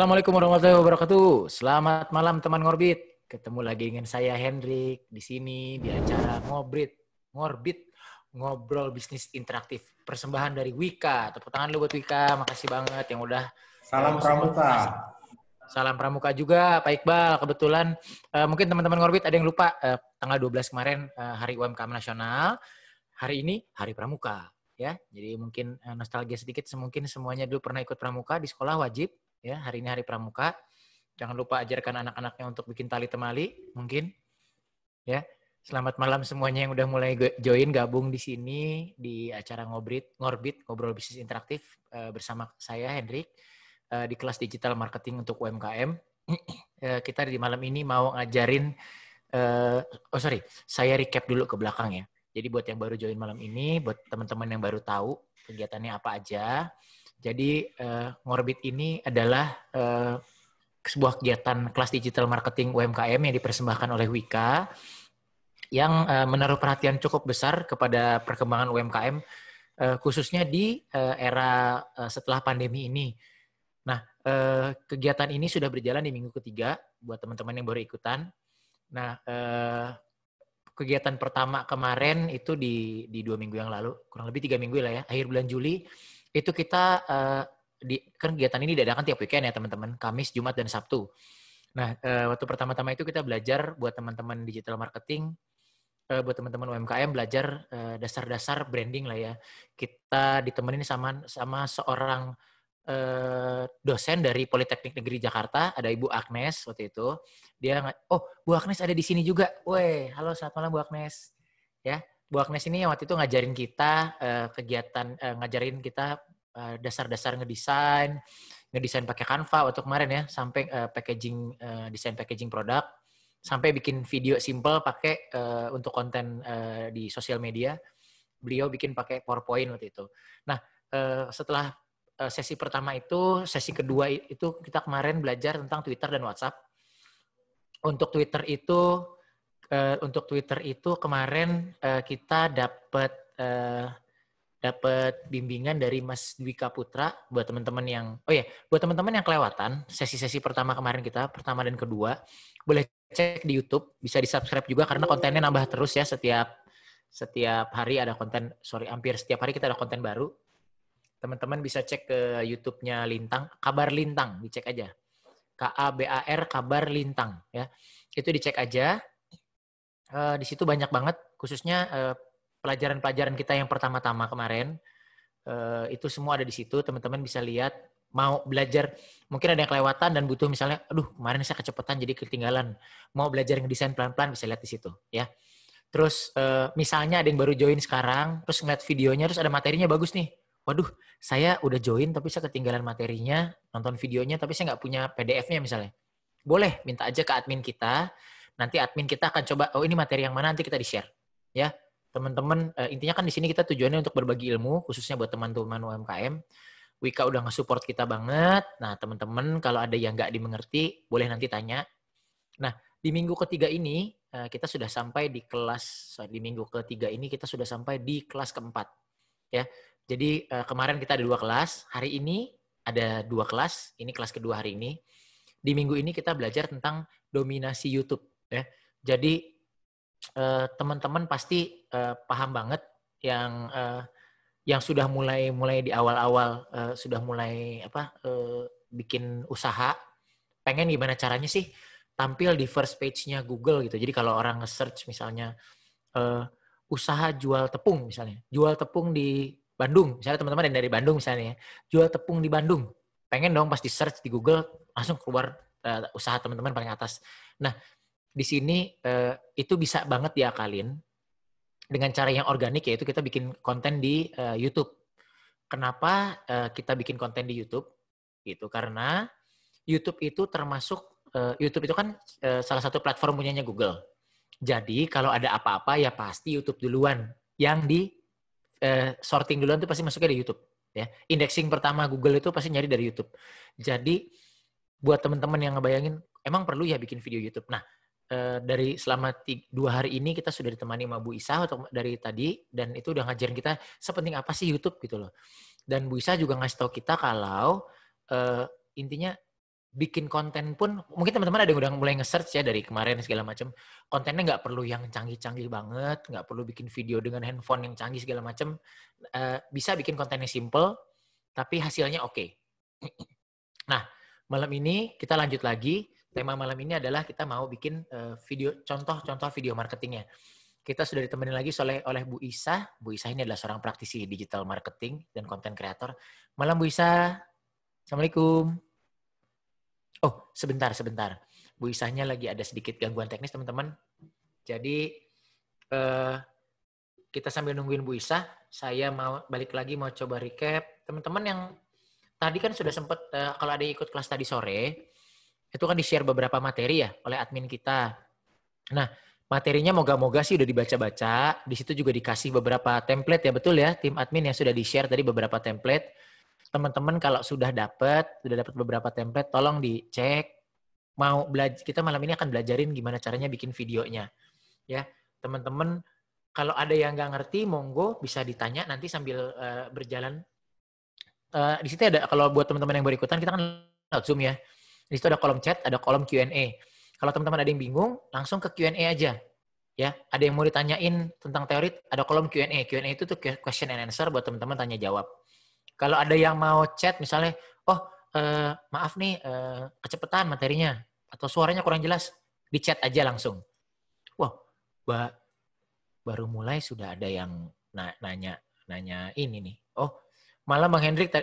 Assalamualaikum warahmatullahi wabarakatuh. Selamat malam teman ngorbit. Ketemu lagi dengan saya Hendrik di sini di acara Ngorbit, ngobrol bisnis interaktif. Persembahan dari Wika. Tepuk tangan dulu buat Wika. Makasih banget yang udah Salam support. Pramuka. Salam Pramuka juga, Pak Iqbal. Kebetulan mungkin teman-teman ngorbit ada yang lupa tanggal 12 kemarin Hari UMKM Nasional. Hari ini Hari Pramuka. Ya, jadi mungkin nostalgia sedikit. Mungkin semuanya dulu pernah ikut Pramuka di sekolah wajib. Ya, hari ini Hari Pramuka. Jangan lupa ajarkan anak-anaknya untuk bikin tali temali, mungkin. Ya, selamat malam semuanya yang udah mulai join gabung di sini di acara Ngorbit, ngobrol bisnis interaktif bersama saya Hendrik di kelas digital marketing untuk UMKM. Kita di malam ini mau ngajarin, saya recap dulu ke belakang ya. Jadi buat yang baru join malam ini, buat teman-teman yang baru tahu kegiatannya apa aja. Jadi Ngorbit ini adalah sebuah kegiatan kelas digital marketing UMKM yang dipersembahkan oleh Wika yang menaruh perhatian cukup besar kepada perkembangan UMKM khususnya di era setelah pandemi ini. Nah, kegiatan ini sudah berjalan di minggu ketiga buat teman-teman yang baru ikutan. Nah, kegiatan pertama kemarin itu di 2 minggu yang lalu, kurang lebih 3 minggu lah ya, akhir bulan Juli, itu kita, kan kegiatan ini diadakan tiap weekend ya teman-teman, Kamis, Jumat, dan Sabtu. Nah, waktu pertama-tama itu kita belajar buat teman-teman digital marketing, buat teman-teman UMKM belajar dasar-dasar branding lah ya. Kita ditemenin sama seorang dosen dari Politeknik Negeri Jakarta, ada Ibu Agnes waktu itu. Dia, Bu Agnes ada di sini juga. Woi, halo selamat malam Bu Agnes. Ya, Bu Agnes ini waktu itu ngajarin kita ngajarin kita dasar-dasar ngedesain pakai Canva waktu kemarin ya, sampai desain packaging produk, sampai bikin video simple pakai untuk konten di sosial media. Beliau bikin pakai PowerPoint waktu itu. Nah, setelah sesi pertama itu, sesi kedua itu kita kemarin belajar tentang Twitter dan WhatsApp. Untuk Twitter itu kemarin kita dapat bimbingan dari Mas Dwika Putra buat teman-teman yang kelewatan sesi-sesi pertama kemarin kita, pertama dan kedua, boleh cek di YouTube, bisa di-subscribe juga karena kontennya nambah terus ya, setiap hari ada konten, hampir setiap hari kita ada konten baru. Teman-teman bisa cek ke YouTube-nya Lintang, Kabar Lintang, dicek aja. KABAR Kabar Lintang ya. Itu dicek aja. Di situ banyak banget, khususnya pelajaran-pelajaran kita yang pertama-tama kemarin. Itu semua ada di situ, teman-teman bisa lihat. Mau belajar, mungkin ada yang kelewatan dan butuh misalnya, kemarin saya kecepatan jadi ketinggalan. Mau belajar ngedesain pelan-pelan, bisa lihat di situ ya. Terus misalnya ada yang baru join sekarang, terus ngeliat videonya, terus ada materinya bagus nih. Waduh, saya udah join tapi saya ketinggalan materinya, nonton videonya tapi saya nggak punya PDF-nya misalnya. Boleh, minta aja ke admin kita. Nanti admin kita akan coba, ini materi yang mana, nanti kita di-share. Ya, teman-teman, intinya kan di sini kita tujuannya untuk berbagi ilmu, khususnya buat teman-teman UMKM. Wika udah nge-support kita banget. Nah, teman-teman kalau ada yang nggak dimengerti, boleh nanti tanya. Nah, di minggu ketiga ini, kita sudah sampai di minggu ketiga ini kita sudah sampai di kelas keempat. Ya, jadi kemarin kita ada 2 kelas, hari ini ada 2 kelas, ini kelas kedua hari ini. Di minggu ini kita belajar tentang dominasi YouTube. Ya. Jadi teman-teman pasti paham banget yang sudah mulai di awal-awal sudah mulai bikin usaha, pengen gimana caranya sih tampil di first page-nya Google gitu. Jadi kalau orang nge-search misalnya usaha jual tepung misalnya, jual tepung di Bandung, misalnya teman-teman yang dari Bandung misalnya, jual tepung di Bandung, pengen dong pas di search di Google langsung keluar usaha teman-teman paling atas. Nah, di sini itu bisa banget diakalin dengan cara yang organik, yaitu kita bikin konten di YouTube. Kenapa kita bikin konten di YouTube? Gitu, karena YouTube itu YouTube itu kan salah satu platform punyanya Google. Jadi kalau ada apa-apa ya pasti YouTube duluan. Yang di sorting duluan itu pasti masuknya di YouTube. Ya. Indexing pertama Google itu pasti nyari dari YouTube. Jadi buat teman-teman yang ngebayangin, emang perlu ya bikin video YouTube? Nah, dari selama 2 hari ini kita sudah ditemani sama Bu Isa dari tadi, dan itu udah ngajarin kita sepenting apa sih YouTube gitu loh. Dan Bu Isa juga ngasih tahu kita kalau intinya bikin konten pun, mungkin teman-teman ada yang udah mulai nge-search ya dari kemarin segala macam. Kontennya nggak perlu yang canggih-canggih banget, nggak perlu bikin video dengan handphone yang canggih segala macam. Bisa bikin kontennya simple, tapi hasilnya oke. Nah, malam ini kita lanjut lagi. Tema malam ini adalah kita mau bikin video, contoh-contoh video marketingnya. Kita sudah ditemenin lagi oleh Bu Isa. Bu Isa ini adalah seorang praktisi digital marketing dan content creator. Malam Bu Isa. Assalamualaikum. Oh, sebentar. Bu Isahnya lagi ada sedikit gangguan teknis, teman-teman. Jadi, kita sambil nungguin Bu Isah, saya mau balik lagi mau coba recap. Teman-teman yang tadi kan sudah sempat, kalau ada yang ikut kelas tadi sore, itu kan di-share beberapa materi ya oleh admin kita. Nah, materinya moga-moga sih udah dibaca-baca. Di situ juga dikasih beberapa template ya, betul ya, tim admin yang sudah di-share tadi beberapa template. Teman-teman kalau sudah dapat beberapa template, tolong dicek. Mau belajar, kita malam ini akan belajarin gimana caranya bikin videonya. Ya, teman-teman kalau ada yang nggak ngerti, monggo bisa ditanya nanti sambil berjalan. Di situ ada, kalau buat teman-teman yang berikutan, kita kan lewat Zoom ya. Di situ ada kolom chat, ada kolom Q&A. Kalau teman-teman ada yang bingung, langsung ke Q&A aja. Ya, ada yang mau ditanyain tentang teori, ada kolom Q&A. Q&A itu tuh question and answer buat teman-teman tanya jawab. Kalau ada yang mau chat misalnya, maaf nih kecepatan materinya atau suaranya kurang jelas, di chat aja langsung. Wah, baru mulai sudah ada yang nanya ini nih. Oh, malam Bang Hendrik,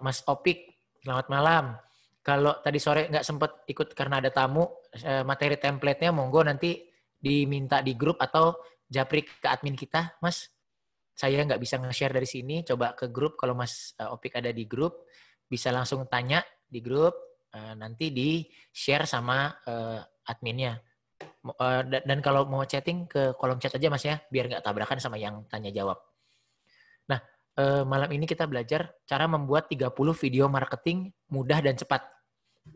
Mas Opik, selamat malam. Kalau tadi sore nggak sempat ikut karena ada tamu, materi template-nya monggo nanti diminta di grup atau japri ke admin kita, Mas. Saya nggak bisa nge-share dari sini, coba ke grup. Kalau Mas Opik ada di grup, bisa langsung tanya di grup, nanti di-share sama adminnya. Dan kalau mau chatting ke kolom chat aja Mas ya, biar nggak tabrakan sama yang tanya jawab. Nah, malam ini kita belajar cara membuat 30 video marketing mudah dan cepat.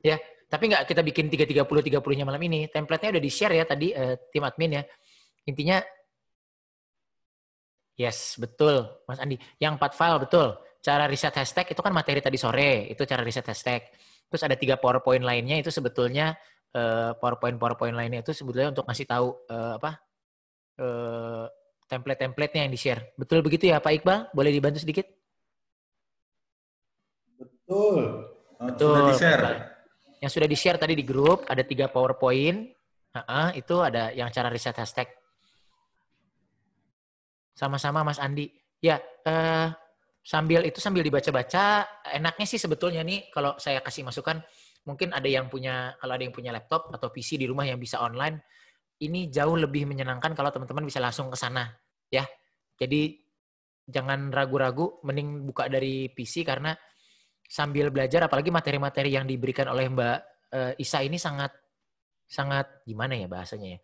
Ya, tapi nggak kita bikin 30-30-nya malam ini. Template-nya udah di-share ya tadi tim admin ya. Intinya yes, betul, Mas Andi. Yang 4 file, betul. Cara riset hashtag itu kan materi tadi sore, itu cara riset hashtag. Terus ada 3 PowerPoint lainnya, itu sebetulnya PowerPoint lainnya itu sebetulnya untuk ngasih tahu template-templatenya yang di-share. Betul begitu ya Pak Iqbal? Boleh dibantu sedikit? Betul. Betul, sudah di-share. Yang sudah di-share tadi di grup, ada 3 PowerPoint. Itu ada yang cara riset hashtag. Sama-sama Mas Andi. Ya, sambil dibaca-baca, enaknya sih sebetulnya nih kalau saya kasih masukan, mungkin ada yang punya, kalau ada yang punya laptop atau PC di rumah yang bisa online, ini jauh lebih menyenangkan kalau teman-teman bisa langsung ke sana, ya. Jadi jangan ragu-ragu, mending buka dari PC karena sambil belajar, apalagi materi-materi yang diberikan oleh Mbak Isa ini sangat gimana ya bahasanya ya,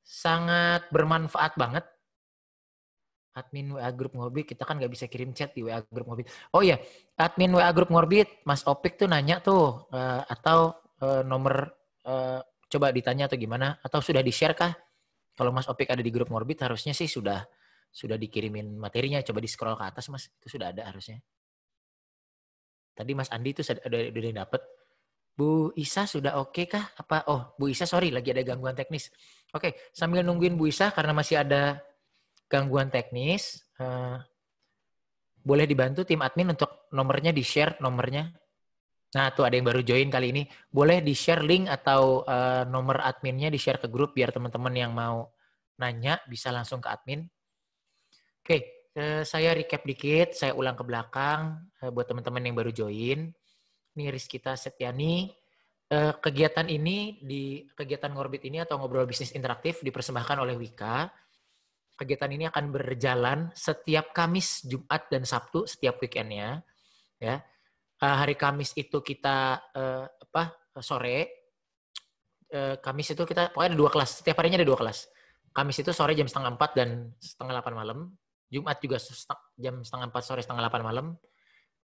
sangat bermanfaat banget. Admin WA Grup Ngorbit, kita kan nggak bisa kirim chat di WA Grup Ngorbit. Oh iya, admin WA Grup Ngorbit, Mas Opik tuh nanya tuh, atau nomor, coba ditanya atau gimana, atau sudah di-share kah? Kalau Mas Opik ada di Grup Ngorbit, harusnya sih sudah dikirimin materinya, coba di-scroll ke atas Mas, itu sudah ada harusnya. Tadi Mas Andi itu udah dapet. Bu Isa sudah oke kah? Apa? Oh, Bu Isa sorry, lagi ada gangguan teknis. Oke, sambil nungguin Bu Isa, karena masih ada gangguan teknis, boleh dibantu tim admin untuk nomornya di-share nomornya. Nah, tuh ada yang baru join kali ini. Boleh di-share link atau nomor adminnya di-share ke grup biar teman-teman yang mau nanya bisa langsung ke admin. Oke, saya recap dikit, saya ulang ke belakang buat teman-teman yang baru join. Ini Rizkita Setiani. Kegiatan ini kegiatan Ngorbit ini atau Ngobrol Bisnis Interaktif dipersembahkan oleh Wika. Kegiatan ini akan berjalan setiap Kamis, Jumat, dan Sabtu setiap weekendnya. Ya, hari Kamis itu kita sore. Kamis itu kita pokoknya ada 2 kelas. Setiap harinya ada 2 kelas. Kamis itu sore jam 7:30 dan 7:30 malam. Jumat juga jam 7:30 sore 7:30 malam.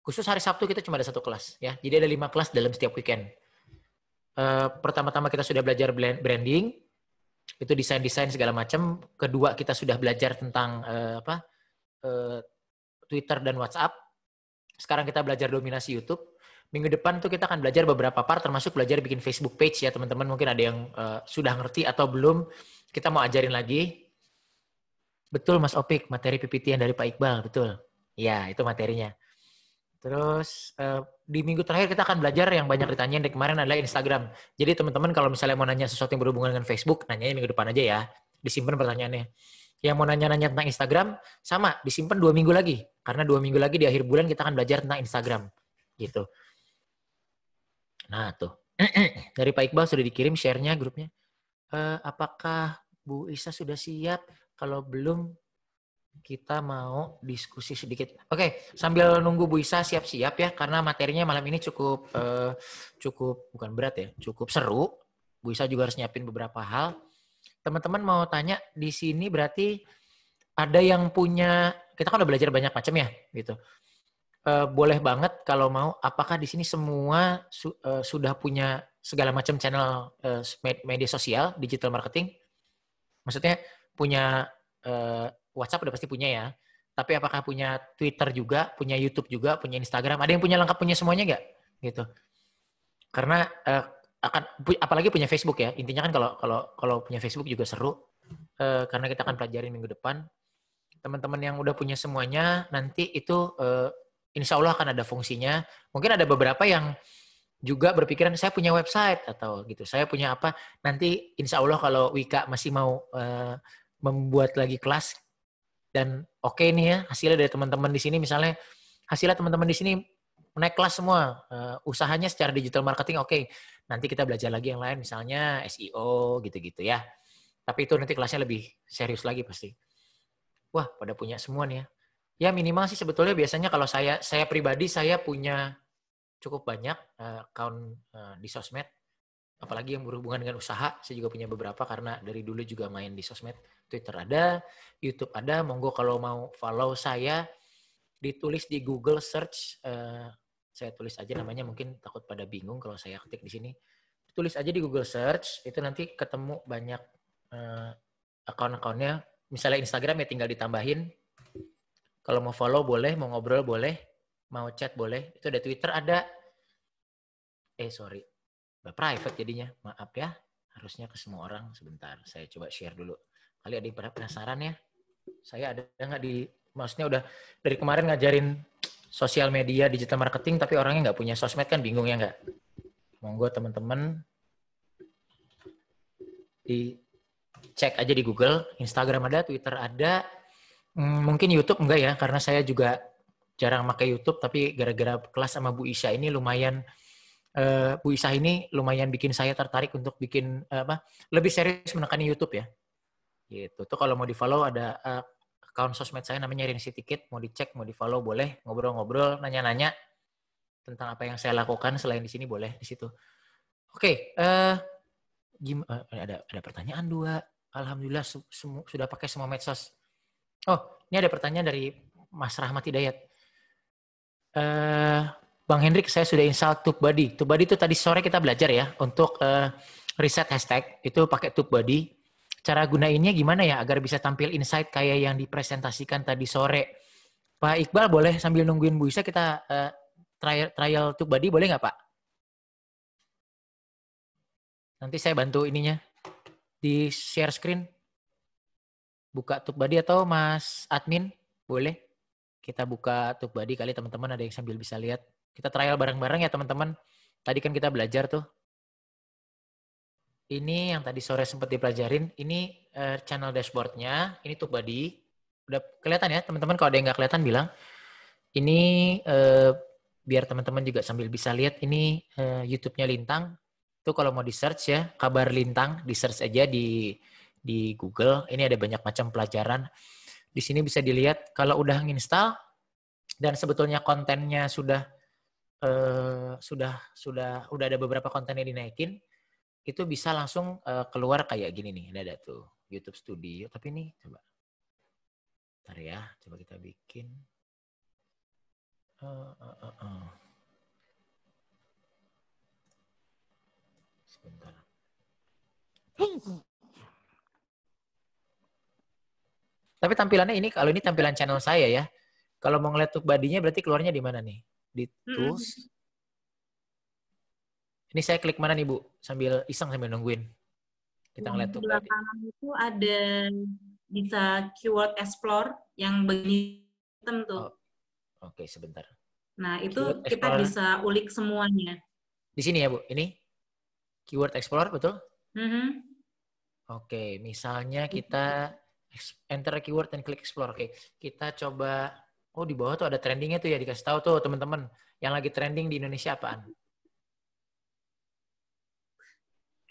Khusus hari Sabtu kita cuma ada 1 kelas. Ya, jadi ada 5 kelas dalam setiap weekend. Pertama-tama kita sudah belajar branding. Itu desain segala macam. Kedua kita sudah belajar tentang Twitter dan WhatsApp. Sekarang kita belajar dominasi YouTube. Minggu depan tuh kita akan belajar beberapa part, termasuk belajar bikin Facebook page ya teman-teman. Mungkin ada yang sudah ngerti atau belum. Kita mau ajarin lagi. Betul Mas Opik, materi PPT yang dari Pak Iqbal, betul. Ya, itu materinya. Terus di minggu terakhir kita akan belajar yang banyak ditanyain dari kemarin adalah Instagram. Jadi teman-teman kalau misalnya mau nanya sesuatu yang berhubungan dengan Facebook, nanyanya minggu depan aja ya. Disimpan pertanyaannya. Yang mau nanya-nanya tentang Instagram, sama, disimpan 2 minggu lagi. Karena 2 minggu lagi di akhir bulan kita akan belajar tentang Instagram. Gitu. Nah, tuh. Dari Pak Iqbal sudah dikirim share-nya grupnya. Apakah Bu Isa sudah siap? Kalau belum, kita mau diskusi sedikit. Oke, sambil nunggu Bu Isa siap-siap ya, karena materinya malam ini cukup bukan berat ya, cukup seru. Bu Isa juga harus nyiapin beberapa hal. Teman-teman mau tanya di sini berarti ada yang punya, kita kan udah belajar banyak macam ya, gitu. Boleh banget kalau mau, apakah di sini semua sudah punya segala macam channel media sosial, digital marketing? Maksudnya punya WhatsApp udah pasti punya ya, tapi apakah punya Twitter juga, punya YouTube juga, punya Instagram? Ada yang punya lengkap, punya semuanya nggak? Gitu. Karena apalagi punya Facebook ya. Intinya kan kalau punya Facebook juga seru, karena kita akan pelajarin minggu depan. Teman-teman yang udah punya semuanya, nanti itu insya Allah akan ada fungsinya. Mungkin ada beberapa yang juga berpikiran saya punya website atau gitu. Saya punya apa? Nanti insya Allah kalau Wika masih mau membuat lagi kelas dan oke nih ya hasilnya dari teman-teman di sini, misalnya hasilnya teman-teman di sini naik kelas semua, usahanya secara digital marketing oke. Nanti kita belajar lagi yang lain, misalnya SEO gitu-gitu ya. Tapi itu nanti kelasnya lebih serius lagi pasti. Wah, pada punya semua nih ya. Ya minimal sih sebetulnya biasanya kalau saya pribadi saya punya cukup banyak account di sosmed, apalagi yang berhubungan dengan usaha. Saya juga punya beberapa karena dari dulu juga main di sosmed. Twitter ada, YouTube ada. Monggo kalau mau follow saya, ditulis di Google search. Saya tulis aja namanya, mungkin takut pada bingung kalau saya ketik di sini. Tulis aja di Google search, itu nanti ketemu banyak account-accountnya. Misalnya Instagram ya tinggal ditambahin. Kalau mau follow boleh, mau ngobrol boleh, mau chat boleh. Itu ada Twitter ada. Sorry. Private jadinya. Maaf ya. Harusnya ke semua orang. Sebentar. Saya coba share dulu. Kali ada yang penasaran ya. Saya ada nggak di... Maksudnya udah dari kemarin ngajarin sosial media, digital marketing, tapi orangnya nggak punya sosmed kan bingung ya nggak? Monggo teman-teman dicek aja di Google. Instagram ada, Twitter ada. Mungkin YouTube enggak ya, karena saya juga jarang pakai YouTube, tapi gara-gara kelas sama Bu Isha ini lumayan, Bu Isha ini lumayan bikin saya tertarik untuk bikin lebih serius menekani YouTube ya. Gitu. Tuh kalau mau di-follow ada account sosmed saya namanya Rinsi Tikit, mau dicek, mau di-follow boleh, ngobrol-ngobrol, nanya-nanya tentang apa yang saya lakukan selain di sini boleh di situ. Oke, ada pertanyaan 2. Alhamdulillah sudah pakai semua medsos. Oh, ini ada pertanyaan dari Mas Rahmat Hidayat. Bang Hendrik, saya sudah install TubeBuddy. TubeBuddy itu tadi sore kita belajar ya untuk riset hashtag, itu pakai TubeBuddy. Cara gunainnya gimana ya agar bisa tampil insight kayak yang dipresentasikan tadi sore? Pak Iqbal boleh sambil nungguin Bu Isa kita trial TubeBuddy boleh nggak Pak? Nanti saya bantu ininya di share screen. Buka TubeBuddy atau Mas Admin boleh? Kita buka TubeBuddy kali teman-teman ada yang sambil bisa lihat. Kita trial bareng-bareng ya teman-teman. Tadi kan kita belajar tuh. Ini yang tadi sore sempat dipelajarin. Ini channel dashboardnya. Ini TubeBuddy. Udah kelihatan ya teman-teman? Kalau ada yang nggak kelihatan bilang. Ini biar teman-teman juga sambil bisa lihat. Ini YouTube-nya Lintang. Itu kalau mau di search ya. Kabar Lintang. Di search aja di Google. Ini ada banyak macam pelajaran. Di sini bisa dilihat kalau udah nginstal dan sebetulnya kontennya sudah ada beberapa konten yang dinaikin, itu bisa langsung keluar kayak gini nih. Ada tuh YouTube Studio. Tapi ini coba, bentar ya, coba kita bikin. Sebentar. Tapi tampilannya ini, kalau ini tampilan channel saya ya. Kalau mau ngeliat TubeBuddy-nya berarti keluarnya di mana nih? Di Tools. Ini saya klik mana nih Bu? Sambil iseng sambil nungguin. Kita Yang ngeliat sebelah TubeBuddy. kanan itu ada bisa keyword explore yang begini hitam tuh. Oh, oke sebentar. Nah, itu Keyword kita Explorer bisa ulik semuanya. di sini ya Bu. Ini Keyword Explorer betul? Mhm. Oke, misalnya kita enter keyword dan klik explore. Oke, kita coba. Oh, di bawah tuh ada trendingnya tuh ya, dikasih tahu tuh teman-teman yang lagi trending di Indonesia apaan.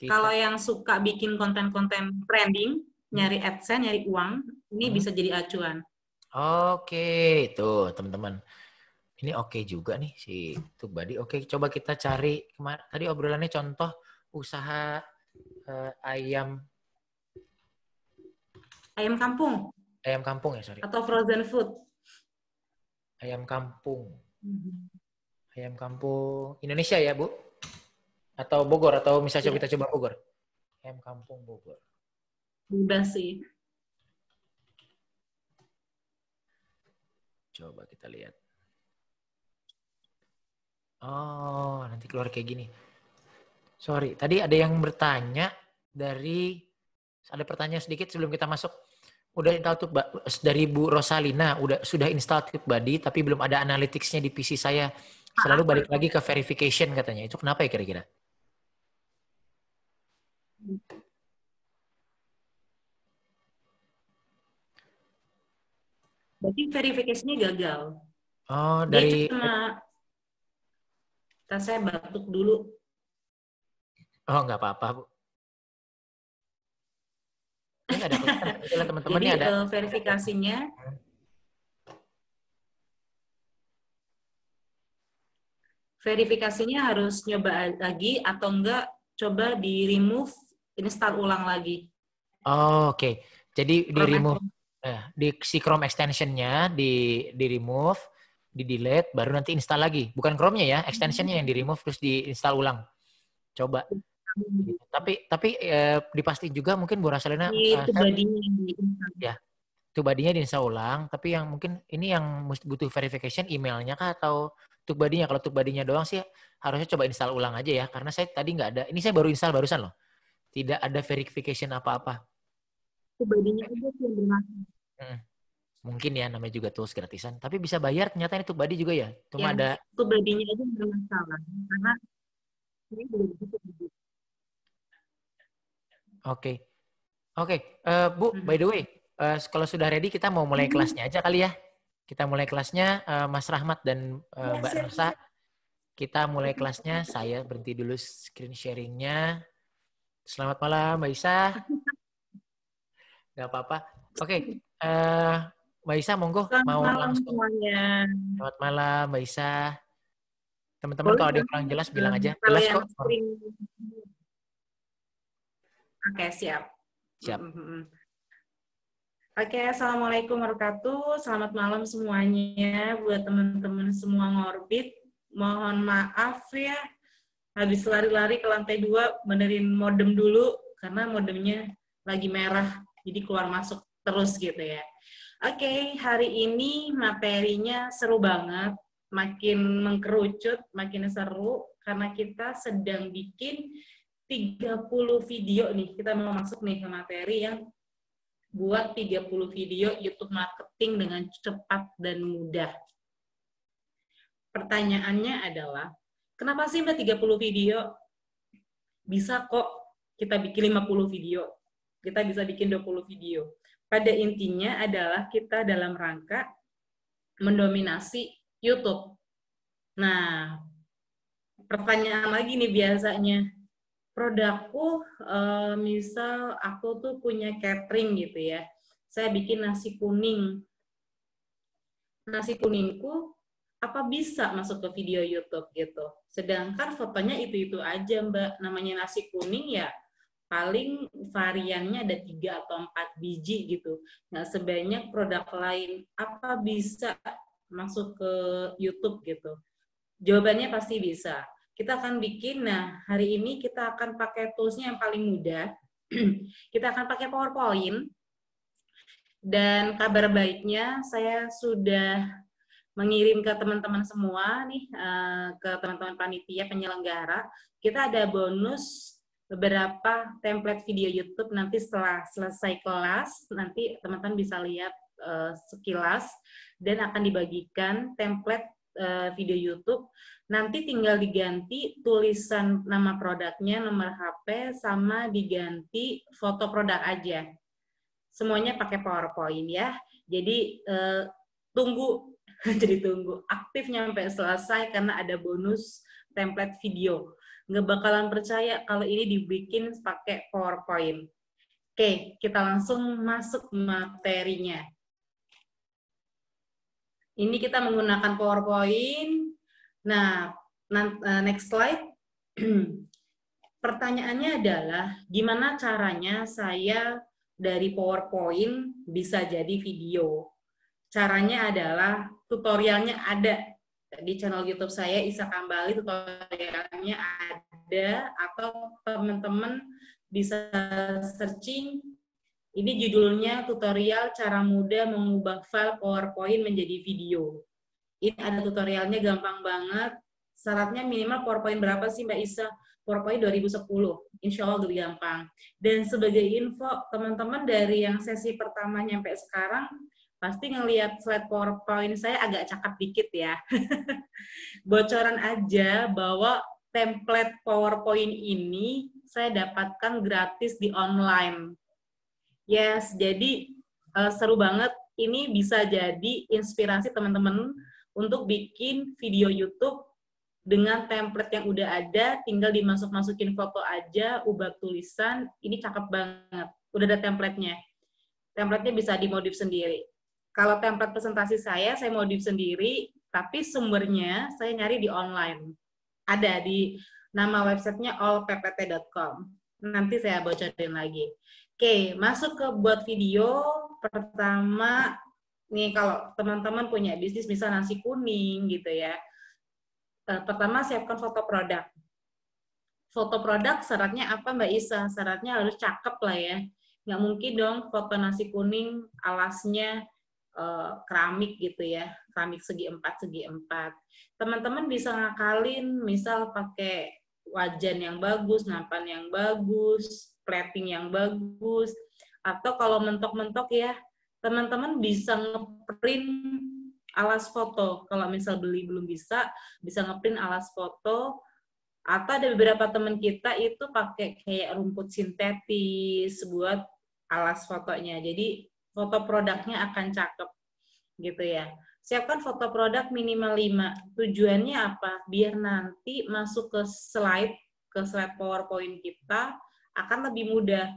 Kalau Kita yang suka bikin konten-konten trending, nyari AdSense, nyari uang, ini hmm, bisa jadi acuan. oke, tuh teman-teman. Ini oke juga nih si TubeBuddy. Oke, coba kita cari tadi obrolannya contoh usaha ayam Ayam kampung ayam kampung ya, sorry. atau frozen food. Ayam kampung. Mhm. Ayam kampung Indonesia ya, Bu? Atau Bogor atau misalnya Ya, kita coba Bogor. Ayam kampung Bogor. mudah sih. Coba kita lihat. Oh, nanti keluar kayak gini. Sorry, tadi ada yang bertanya ada pertanyaan sedikit sebelum kita masuk. Udah install dari Bu Rosalina, sudah install TubeBuddy tapi belum ada analytics-nya di PC saya. Selalu balik lagi ke verification katanya. Itu kenapa ya kira-kira? Berarti verifikasinya gagal. Oh, Dia dari cuma, saya batuk dulu. Oh, nggak apa-apa, Bu. Ini nggak ada kelihatan. Itulah teman-teman Jadi ini ada. verifikasinya, harus nyoba lagi atau enggak coba di remove, install ulang lagi. Oh, oke. Jadi di Chrome remove extension. di si Chrome extension-nya di remove, di delete, baru nanti install lagi. Bukan Chrome-nya ya, extension-nya yang di remove terus di install ulang. Coba. Gitu. Tapi dipastiin juga mungkin Bu Rasalina Itu badinya yang di install. ya itu badinya diinstal ulang. Tapi yang mungkin ini yang butuh verification emailnya kah atau badinya? Kalau badinya doang sih harusnya coba install ulang aja ya. Karena saya tadi nggak ada. Ini saya baru install barusan loh. Tidak ada verification apa-apa. Itu badinya aja sih yang bermasalah. Hmm. Mungkin ya namanya juga tools gratisan. Tapi bisa bayar ternyata ini badi juga ya. Cuma Yang ada. itu badinya aja yang bermasalah. Karena ini belum gitu. Oke. Oke. Bu, by the way, kalau sudah ready kita mau mulai Mhm. kelasnya aja kali ya. Kita mulai kelasnya Mas Rahmat dan Ya, Mbak siap. Narsa. Kita mulai kelasnya. Saya berhenti dulu screen sharingnya. Selamat malam Mbak Isa. Gak apa-apa. Oke. Mbak Isa monggo Selamat mau malam langsung. semuanya. Selamat malam Mbak Isa. Teman-teman Boleh kalau ada yang nanti kurang jelas bilang aja. Jelas kalian kok. screen. Oke, siap. Siap. Oke, Assalamualaikum warahmatullahi wabarakatuh. Selamat malam semuanya buat teman-teman semua ngorbit. Mohon maaf ya, habis lari-lari ke lantai 2, benerin modem dulu, karena modemnya lagi merah, jadi keluar masuk terus gitu ya. Oke, hari ini materinya seru banget, makin mengkerucut, makin seru, karena kita sedang bikin 30 video nih. Kita mau masuk nih ke materi yang buat 30 video YouTube marketing dengan cepat dan mudah. Pertanyaannya adalah, kenapa sih Mbak 30 video? Bisa kok kita bikin 50 video. Kita bisa bikin 20 video. Pada intinya adalah kita dalam rangka mendominasi YouTube. Nah, pertanyaan lagi nih biasanya, produkku, misal aku tuh punya catering gitu ya, saya bikin nasi kuning. Nasi kuningku apa bisa masuk ke video YouTube gitu. Sedangkan fotonya itu-itu aja Mbak. Namanya nasi kuning ya paling variannya ada 3 atau 4 biji gitu. Nggak sebanyak produk lain. Apa bisa masuk ke YouTube gitu? Jawabannya pasti bisa. Kita akan bikin, nah hari ini kita akan pakai tools-nya yang paling mudah. Kita akan pakai PowerPoint. Dan kabar baiknya saya sudah mengirim ke teman-teman semua nih, ke teman-teman panitia penyelenggara, kita ada bonus beberapa template video YouTube. Nanti setelah selesai kelas, nanti teman-teman bisa lihat sekilas, dan akan dibagikan template video YouTube. Nanti tinggal diganti tulisan nama produknya, nomor HP, sama diganti foto produk aja. Semuanya pakai PowerPoint ya. Jadi tunggu jadi tunggu aktif nyampe selesai karena ada bonus template video. Nggak bakalan percaya kalau ini dibikin pakai PowerPoint. Oke, kita langsung masuk materinya. Ini kita menggunakan PowerPoint. Nah, next slide. Pertanyaannya adalah, gimana caranya saya dari PowerPoint bisa jadi video? Caranya adalah tutorialnya ada di channel YouTube saya, Isa Kambali, tutorialnya ada, atau teman-teman bisa searching. Ini judulnya tutorial cara mudah mengubah file PowerPoint menjadi video. Ini ada tutorialnya, gampang banget. Syaratnya minimal PowerPoint berapa sih Mbak Isa? PowerPoint 2010, insya Allah lebih gampang. Dan sebagai info, teman-teman dari yang sesi pertama nyampe sekarang, pasti ngelihat slide PowerPoint saya agak cakep dikit ya. Bocoran aja bahwa template PowerPoint ini saya dapatkan gratis di online. Yes, jadi seru banget. Ini bisa jadi inspirasi teman-teman untuk bikin video YouTube dengan template yang udah ada, tinggal dimasuk-masukin foto aja, ubah tulisan, ini cakep banget. Udah ada template-nya. Template-nya bisa dimodif sendiri. Kalau template presentasi saya modif sendiri, tapi sumbernya saya nyari di online. Ada di nama websitenya allppt.com. Nanti saya bocorin lagi. Oke, masuk ke buat video. Pertama, nih kalau teman-teman punya bisnis, bisa nasi kuning gitu ya. Pertama, siapkan foto produk. Foto produk syaratnya apa Mbak Isa? Syaratnya harus cakep lah ya. Nggak mungkin dong foto nasi kuning alasnya keramik gitu ya. Keramik segi 4. Teman-teman bisa ngakalin, misal pakai wajan yang bagus, nampan yang bagus, plating yang bagus, atau kalau mentok-mentok ya, teman-teman bisa ngeprint alas foto. Kalau misal beli belum bisa ngeprint alas foto. Atau ada beberapa teman kita itu pakai kayak rumput sintetis buat alas fotonya. Jadi foto produknya akan cakep gitu ya. Siapkan foto produk minimal 5. Tujuannya apa? Biar nanti masuk ke slide PowerPoint kita akan lebih mudah.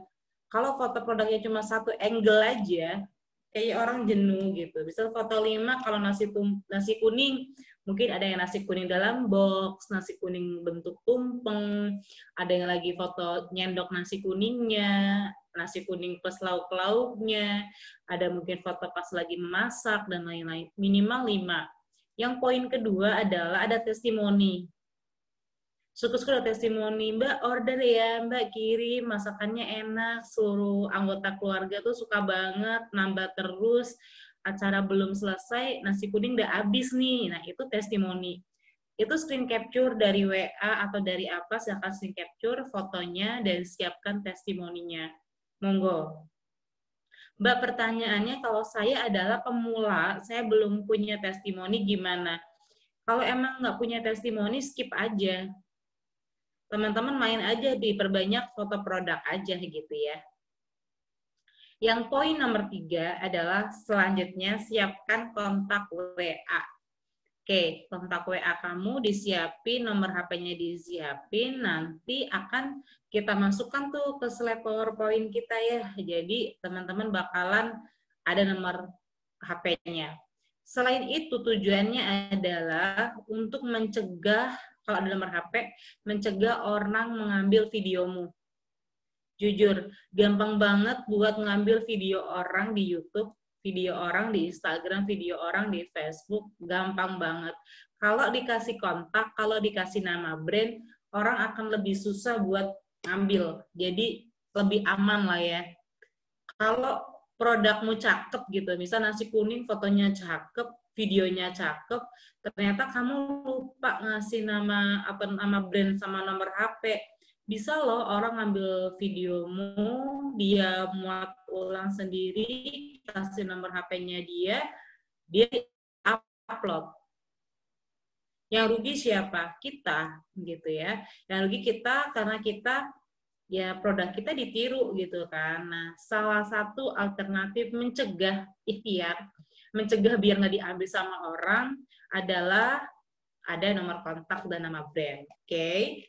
Kalau foto produknya cuma satu angle aja, kayak orang jenuh gitu. Bisa foto 5, kalau nasi kuning, mungkin ada yang nasi kuning dalam box, nasi kuning bentuk tumpeng, ada yang lagi foto nyendok nasi kuningnya, nasi kuning plus lauk-lauknya, ada mungkin foto pas lagi memasak, dan lain-lain. Minimal 5. Yang poin kedua adalah ada testimoni. Syukur-syukur ada testimoni, Mbak order ya, Mbak kirim, masakannya enak, seluruh anggota keluarga tuh suka banget, nambah terus, acara belum selesai, nasi kuning udah habis nih. Nah, itu testimoni. Itu screen capture dari WA atau dari apa, silakan screen capture fotonya dan siapkan testimoninya. Monggo. Mbak, pertanyaannya kalau saya adalah pemula, saya belum punya testimoni gimana? Kalau emang nggak punya testimoni, skip aja. Teman-teman main aja, diperbanyak foto produk aja gitu ya. Yang poin nomor 3 adalah selanjutnya siapkan kontak WA. Oke, kontak WA kamu disiapin, nomor HP-nya disiapin, nanti akan kita masukkan tuh ke slide PowerPoint kita ya. Jadi teman-teman bakalan ada nomor HP-nya. Selain itu tujuannya adalah untuk mencegah, kalau ada nomor HP, mencegah orang mengambil videomu. Jujur, gampang banget buat ngambil video orang di YouTube, video orang di Instagram, video orang di Facebook, gampang banget. Kalau dikasih kontak, kalau dikasih nama brand, orang akan lebih susah buat ngambil. Jadi lebih aman lah ya. Kalau produkmu cakep gitu, misal nasi kuning fotonya cakep, videonya cakep, ternyata kamu lupa ngasih nama brand sama nomor HP. Bisa loh orang ngambil videomu, dia muat ulang sendiri, kasih nomor HP-nya dia upload. Yang rugi siapa? Kita, gitu ya. Yang rugi kita karena kita ya produk kita ditiru gitu kan. Nah, salah satu alternatif mencegah ikhtiar, mencegah biar nggak diambil sama orang adalah ada nomor kontak dan nama brand. Oke?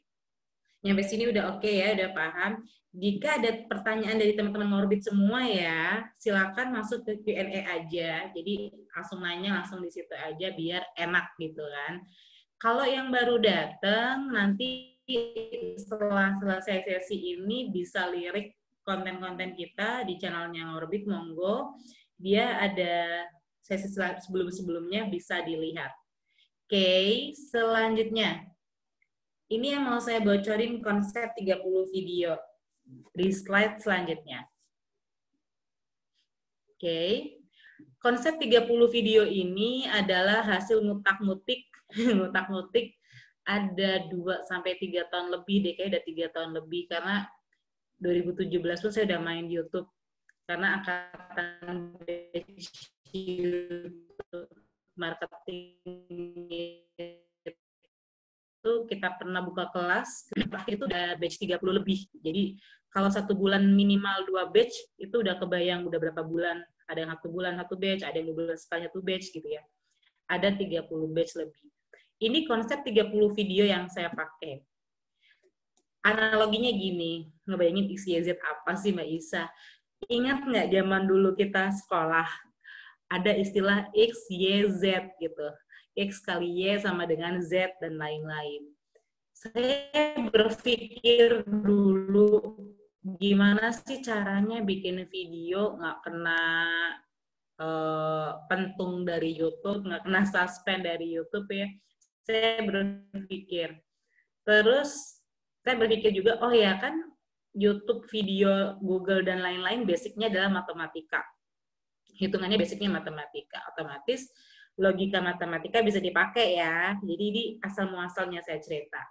Nyampe sini udah oke ya, udah paham. Jika ada pertanyaan dari teman-teman Ngorbit semua ya, silakan masuk ke Q&A aja. Jadi langsung nanya langsung di situ aja biar enak gitu kan. Kalau yang baru datang, nanti setelah selesai sesi ini bisa lirik konten-konten kita di channelnya Ngorbit, monggo. Dia ada sesi sebelum-sebelumnya bisa dilihat. Oke, selanjutnya. Ini yang mau saya bocorin konsep 30 video di slide selanjutnya. Oke. Konsep 30 video ini adalah hasil ngutak-ngutik ngutak-ngutik ada 2-3 tahun lebih deh, kayaknya udah 3 tahun lebih karena 2017 pun saya udah main YouTube karena angkatan marketing itu kita pernah buka kelas, itu udah batch 30 lebih. Jadi kalau 1 bulan minimal 2 batch itu udah kebayang udah berapa bulan. Ada yang 1 bulan 1 batch, ada yang 2 bulan sekali 1 batch gitu ya. Ada 30 batch lebih. Ini konsep 30 video yang saya pakai. Analoginya gini, ngebayangin XYZ apa sih Mbak Isa? Ingat nggak zaman dulu kita sekolah, ada istilah XYZ gitu. X kali Y sama dengan Z dan lain-lain. Saya berpikir dulu, gimana sih caranya bikin video nggak kena pentung dari YouTube, nggak kena suspend dari YouTube ya. Saya berpikir. Terus saya berpikir juga, oh ya kan YouTube, video, Google, dan lain-lain basicnya adalah matematika. Hitungannya basicnya matematika. Otomatis logika matematika bisa dipakai ya. Jadi ini asal-muasalnya saya cerita.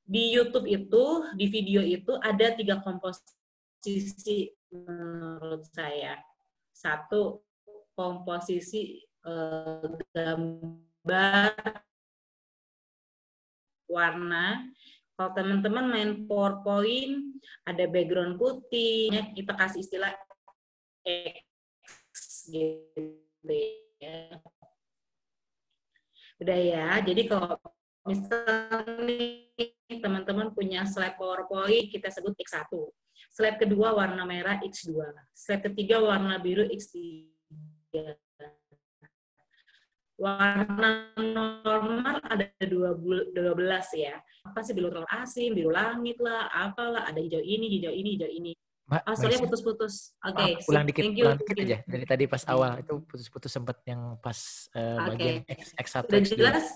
Di YouTube itu, di video itu ada 3 komposisi menurut saya. 1, komposisi gambar warna. Kalau teman-teman main PowerPoint, ada background putih, kita kasih istilah X gitu ya. Udah ya, jadi kalau misalnya teman-teman punya slide PowerPoint, kita sebut X1. Slide kedua warna merah X2. Slide ketiga warna biru X3. Warna normal ada 12 ya. Apa sih, biru telur asin, biru langit lah, apalah, ada hijau ini, hijau ini, hijau ini. Mbak, soalnya putus-putus. Oke, ulang dikit, thank you. ulang dikit aja. Dari tadi pas awal itu putus-putus sempat yang pas bagian X1, Udah X2. jelas?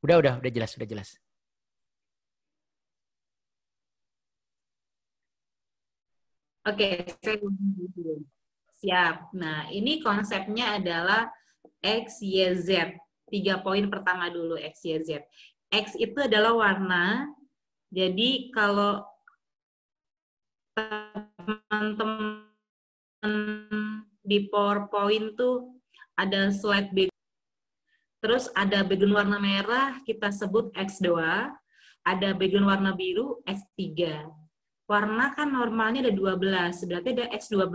Udah jelas, udah jelas. Oke, saya dulu. Siap. Nah, ini konsepnya adalah X, Y, Z. 3 poin pertama dulu, X, Y, Z. X itu adalah warna. Jadi kalau teman-teman di PowerPoint tuh ada slide background. Terus ada background warna merah, kita sebut X2. Ada background warna biru, X3. Warna kan normalnya ada 12, berarti ada X12.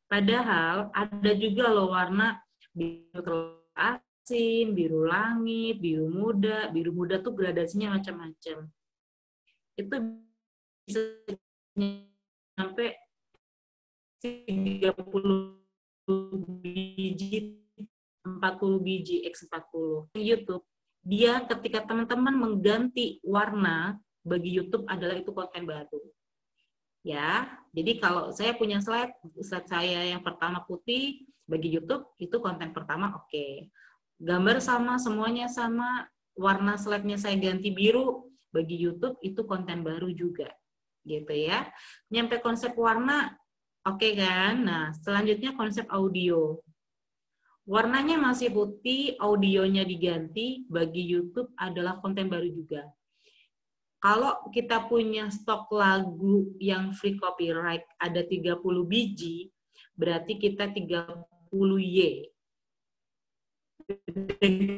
Padahal ada juga loh warna biru telur asin, biru langit, biru muda. Biru muda tuh gradasinya macam-macam. Itu bisa sampai 30 biji, 40 biji, X40. YouTube, dia ketika teman-teman mengganti warna, bagi YouTube adalah itu konten baru. Ya, jadi kalau saya punya slide saya yang pertama putih, bagi YouTube itu konten pertama oke. Gambar sama, semuanya sama, warna slide-nya saya ganti biru, bagi YouTube itu konten baru juga. Gitu ya. Nyampe konsep warna, oke kan? Nah, selanjutnya konsep audio. Warnanya masih putih, audionya diganti, bagi YouTube adalah konten baru juga. Kalau kita punya stok lagu yang free copyright ada 30 biji, berarti kita 30 Y.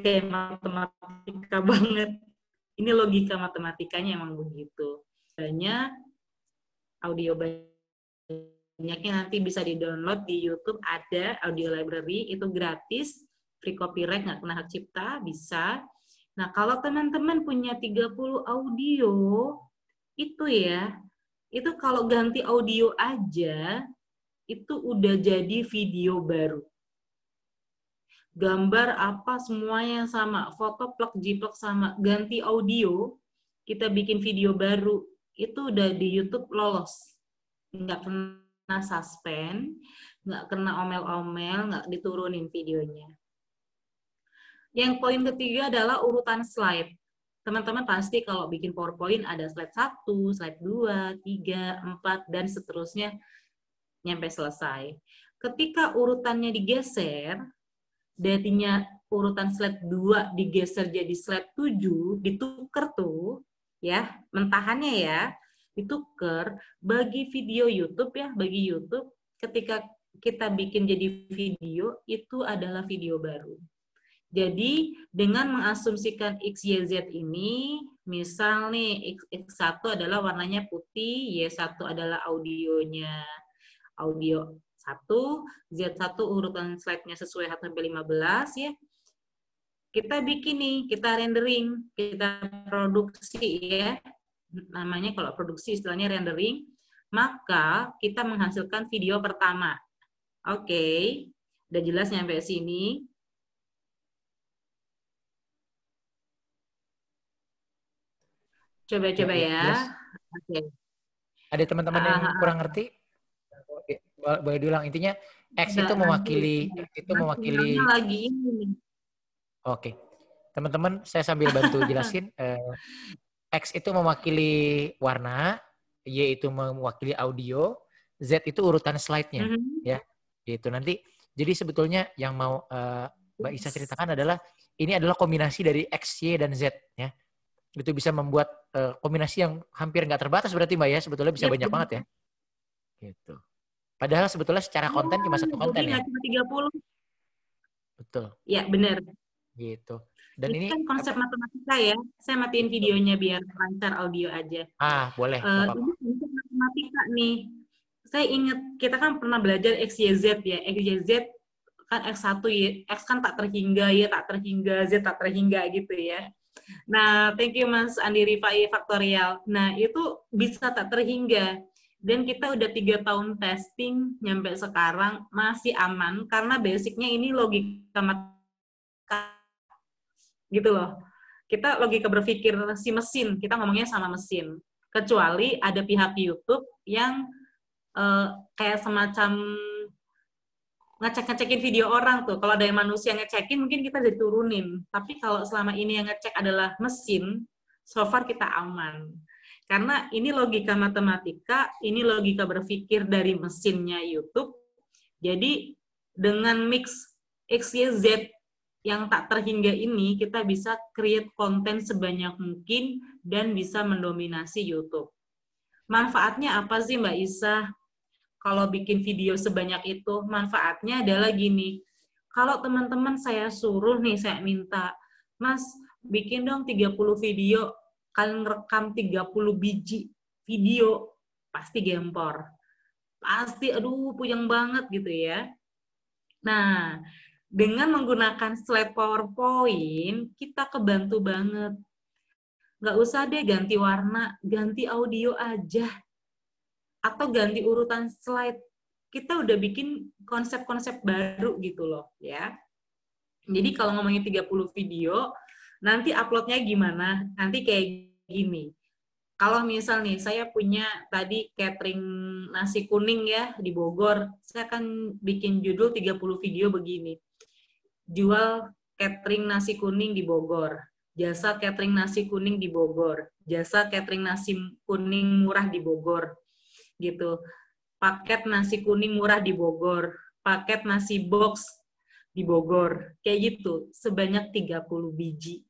Kayak matematika banget. Ini logika matematikanya emang begitu. Banyak audio banyaknya nanti bisa di-download di YouTube, ada audio library, itu gratis, free copyright, nggak kena hak cipta, bisa. Nah, kalau teman-teman punya 30 audio, itu ya, itu kalau ganti audio aja, itu udah jadi video baru. Gambar apa semuanya sama, foto plug jiplak sama, ganti audio, kita bikin video baru, itu udah di YouTube lolos. Nggak kena suspend, nggak kena omel-omel, nggak diturunin videonya. Yang poin ketiga adalah urutan slide. Teman-teman pasti kalau bikin PowerPoint ada slide 1, slide 2, 3, 4, dan seterusnya nyampe selesai. Ketika urutannya digeser, darinya urutan slide 2 digeser jadi slide 7, ditukar tuh, ya, mentahannya ya, ditukar, bagi video YouTube ya, bagi YouTube, ketika kita bikin jadi video, itu adalah video baru. Jadi, dengan mengasumsikan X, Y, Z ini, misal nih, X1 adalah warnanya putih, Y1 adalah audionya, audio 1, Z1 urutan slide-nya sesuai 1-15 ya. Kita bikin nih, kita rendering, kita produksi ya. Namanya kalau produksi istilahnya rendering, maka kita menghasilkan video pertama. Oke, udah jelas nyampe sini. Coba-coba ya. Oke. Ada teman-teman yang kurang ngerti? Boleh diulang, intinya X itu mewakili lagi ini. Oke. Teman-teman, saya sambil bantu jelasin. X itu mewakili warna, Y itu mewakili audio, Z itu urutan slide-nya, ya. Gitu. Nanti, jadi sebetulnya yang mau Mbak Isa ceritakan adalah ini adalah kombinasi dari X, Y, dan Z, ya. Itu bisa membuat kombinasi yang hampir nggak terbatas berarti Mbak ya, sebetulnya bisa banyak banget ya. Gitu. Padahal sebetulnya secara konten cuma satu konten ya. Cuma 30. Betul. Ya, benar. Gitu. Dan ini kan konsep matematika ya. Saya matiin videonya biar lancar audio aja. Boleh. Ini konsep matematika nih. Saya ingat kita kan pernah belajar X, Y, Z ya. X, Y, Z kan X1 ya. X kan tak terhingga, Y tak terhingga, Z tak terhingga gitu ya. Nah, thank you Mas Andi Rifai Faktorial. Nah, itu bisa tak terhingga. Dan kita udah 3 tahun testing, nyampe sekarang masih aman, karena basicnya ini logika matematika. Gitu loh. Kita logika berpikir si mesin, kita ngomongnya sama mesin. Kecuali ada pihak YouTube yang kayak semacam ngecek-ngecekin video orang tuh. Kalau ada yang manusia ngecekin, mungkin kita jadi turunin. Tapi kalau selama ini yang ngecek adalah mesin, so far kita aman. Karena ini logika matematika, ini logika berpikir dari mesinnya YouTube. Jadi dengan mix X, Y, Z yang tak terhingga ini, kita bisa create konten sebanyak mungkin dan bisa mendominasi YouTube. Manfaatnya apa sih Mbak Isa? Kalau bikin video sebanyak itu, manfaatnya adalah gini. Kalau teman-teman saya suruh nih, saya minta, Mas, bikin dong 30 video, kalian rekam 30 biji video, pasti gempor. Pasti, aduh, puyeng banget gitu ya. Nah, dengan menggunakan slide PowerPoint, kita kebantu banget. Nggak usah deh ganti warna, ganti audio aja. Atau ganti urutan slide. Kita udah bikin konsep-konsep baru gitu loh, ya. Jadi kalau ngomongin 30 video, nanti uploadnya gimana? Nanti kayak gini. Kalau misal nih, saya punya tadi catering nasi kuning ya di Bogor, saya akan bikin judul 30 video begini. Jual catering nasi kuning di Bogor, jasa catering nasi kuning di Bogor, jasa catering nasi kuning murah di Bogor, gitu. Paket nasi kuning murah di Bogor, paket nasi box di Bogor. Kayak gitu, sebanyak 30 biji.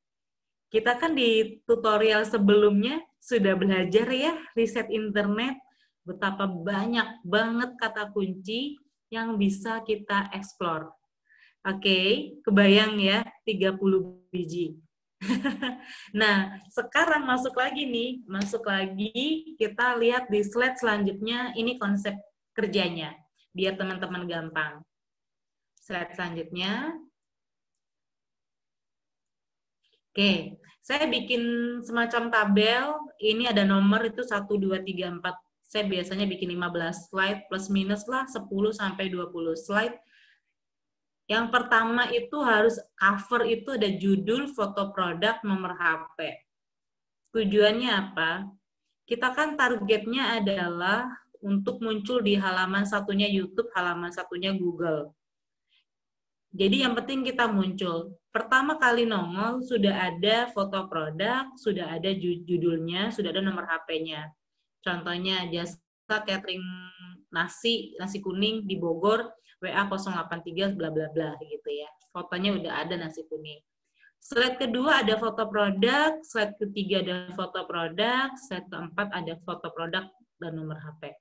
Kita kan di tutorial sebelumnya sudah belajar ya, riset internet, betapa banyak banget kata kunci yang bisa kita explore. Oke, kebayang ya, 30 biji. Nah, sekarang masuk lagi kita lihat di slide selanjutnya, ini konsep kerjanya, biar teman-teman gampang. Slide selanjutnya. Oke, saya bikin semacam tabel, ini ada nomor itu 1, 2, 3, 4. Saya biasanya bikin 15 slide, plus minus lah 10 sampai 20 slide. Yang pertama itu harus cover itu ada judul, foto produk, nomor HP. Tujuannya apa? Kita kan targetnya adalah untuk muncul di halaman satunya YouTube, halaman satunya Google. Jadi yang penting kita muncul. Pertama kali nongol sudah ada foto produk, sudah ada judulnya, sudah ada nomor HP-nya. Contohnya jasa catering nasi kuning di Bogor, WA 083 bla bla bla gitu ya. Fotonya udah ada nasi kuning. Slide kedua ada foto produk, slide ketiga ada foto produk, slide keempat ada foto produk dan nomor HP.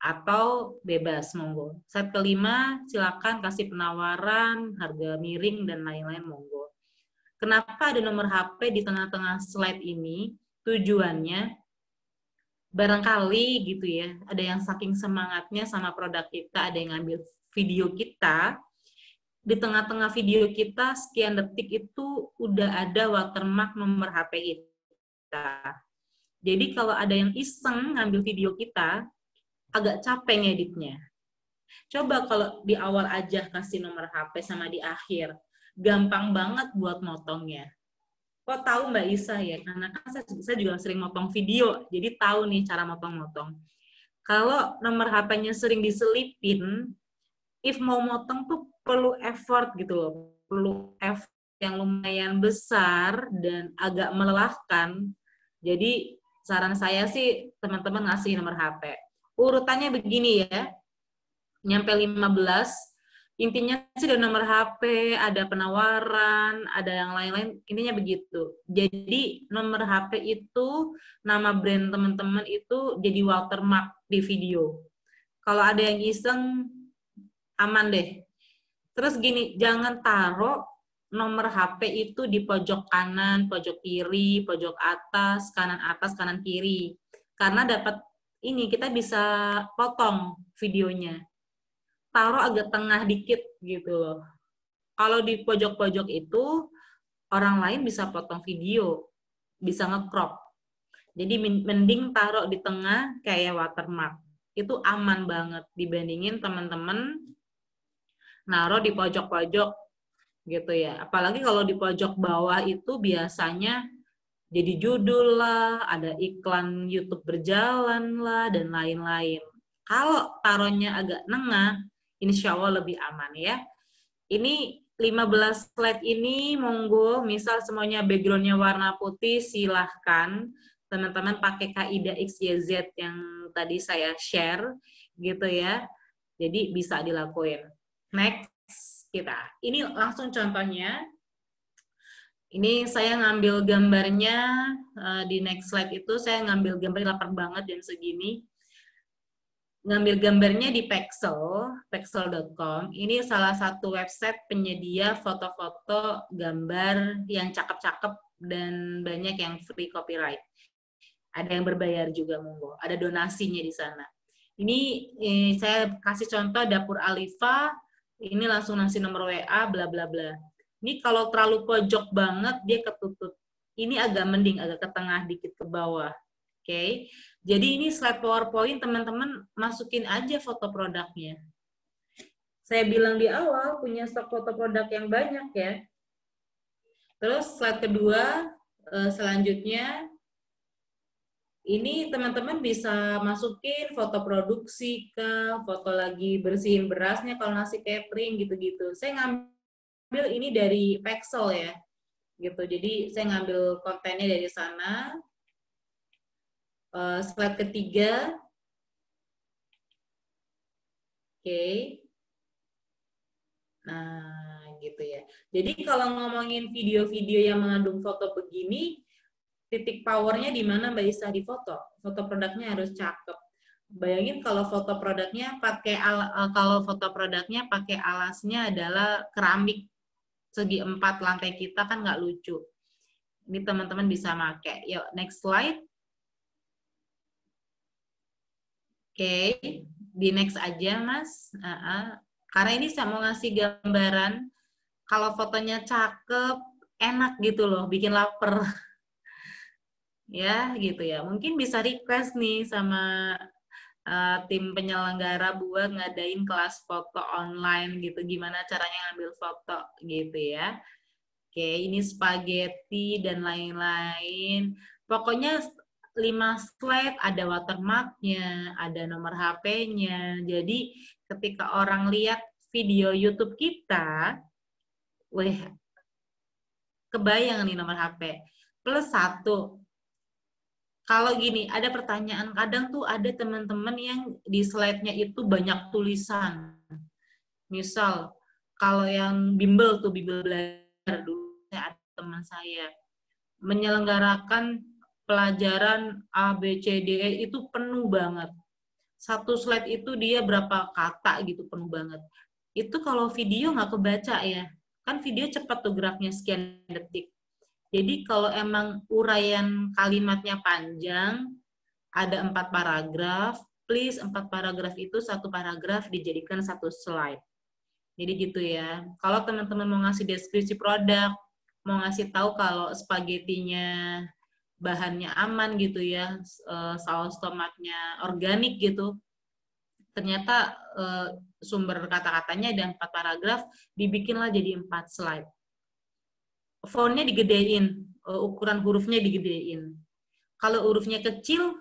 Atau bebas, monggo. Slide kelima, silakan kasih penawaran, harga miring, dan lain-lain, monggo. Kenapa ada nomor HP di tengah-tengah slide ini? Tujuannya, barangkali gitu ya, ada yang saking semangatnya sama produk kita, ada yang ngambil video kita, di tengah-tengah video kita, sekian detik itu udah ada watermark nomor HP kita. Jadi kalau ada yang iseng ngambil video kita, agak capek ngeditnya. Coba kalau di awal aja kasih nomor HP sama di akhir, gampang banget buat motongnya. Kok tahu Mbak Isa ya? Karena kan saya juga sering motong video, jadi tahu nih cara motong-motong. Kalau nomor HP-nya sering diselipin, if mau motong tuh perlu effort gitu loh, perlu effort yang lumayan besar dan agak melelahkan. Jadi saran saya sih teman-teman ngasih nomor HP. Urutannya begini ya, nyampe 15, intinya sih ada nomor HP, ada penawaran, ada yang lain-lain, intinya begitu. Jadi nomor HP itu, nama brand teman-teman itu jadi watermark di video. Kalau ada yang iseng, aman deh. Terus gini, jangan taruh nomor HP itu di pojok kanan, pojok kiri, pojok atas, kanan kiri. Karena dapat ini kita bisa potong videonya. Taruh agak tengah dikit gitu loh. Kalau di pojok-pojok itu orang lain bisa potong video, bisa nge-crop. Jadi mending taruh di tengah kayak watermark. Itu aman banget dibandingin teman-teman naruh di pojok-pojok gitu ya. Apalagi kalau di pojok bawah itu biasanya jadi judul lah, ada iklan YouTube berjalan lah, dan lain-lain. Kalau taruhnya agak nengah, insya Allah lebih aman ya. Ini 15 slide ini, monggo, misal semuanya background-nya warna putih, silahkan teman-teman pakai kaidah XYZ yang tadi saya share, gitu ya. Jadi bisa dilakuin. Next, kita. Ini langsung contohnya. Ini saya ngambil gambarnya, di next slide itu saya ngambil gambar lapar banget jam segini. Ngambil gambarnya di Pexel, pexel.com. Ini salah satu website penyedia foto-foto gambar yang cakep-cakep dan banyak yang free copyright. Ada yang berbayar juga, monggo. Ada donasinya di sana. Ini saya kasih contoh dapur Alifa, ini langsung ngasih nomor WA, bla bla bla. Ini kalau terlalu pojok banget, dia ketutup. Ini agak mending, agak ke tengah dikit ke bawah. Oke, jadi ini slide PowerPoint, teman-teman masukin aja foto produknya. Saya bilang di awal, punya stok foto produk yang banyak ya. Terus slide kedua, selanjutnya, ini teman-teman bisa masukin foto produksi ke, foto lagi bersihin berasnya kalau nasi catering gitu-gitu. Saya ngambil ini dari Pexel ya, gitu. Jadi saya ngambil kontennya dari sana. Slide ketiga. Oke. Nah, gitu ya. Jadi kalau ngomongin video-video yang mengandung foto begini, titik powernya di mana Mbak Isa? Di foto. Foto produknya harus cakep. Bayangin kalau foto produknya pakai alasnya adalah keramik segi 4 lantai kita, kan nggak lucu. Ini teman-teman bisa pakai. Yuk, next slide. Oke, di next aja, Mas. Karena ini saya mau ngasih gambaran, kalau fotonya cakep, enak gitu loh, bikin lapar. Ya, gitu ya. Mungkin bisa request nih sama tim penyelenggara buat ngadain kelas foto online gitu. Gimana caranya ngambil foto gitu ya. Oke, ini spaghetti dan lain-lain. Pokoknya 5 slide, ada watermark-nya, ada nomor HP-nya. Jadi ketika orang lihat video YouTube kita, weh, kebayang nih nomor HP. Plus 1, kalau gini, ada pertanyaan, kadang tuh ada teman-teman yang di slide-nya itu banyak tulisan. Misal, kalau yang bimbel belajar dulu, ada teman saya, menyelenggarakan pelajaran A, B, C, D, E itu penuh banget. Satu slide itu dia berapa kata gitu, penuh banget. Itu kalau video nggak kebaca ya. Kan video cepat tuh geraknya sekian detik. Jadi kalau emang uraian kalimatnya panjang, ada 4 paragraf, please 4 paragraf itu 1 paragraf dijadikan 1 slide. Jadi gitu ya. Kalau teman-teman mau ngasih deskripsi produk, mau ngasih tahu kalau spagettinya bahannya aman gitu ya, saus tomatnya organik gitu, ternyata sumber kata-katanya ada 4 paragraf, dibikinlah jadi 4 slide. Fontnya digedein, ukuran hurufnya digedein. Kalau hurufnya kecil,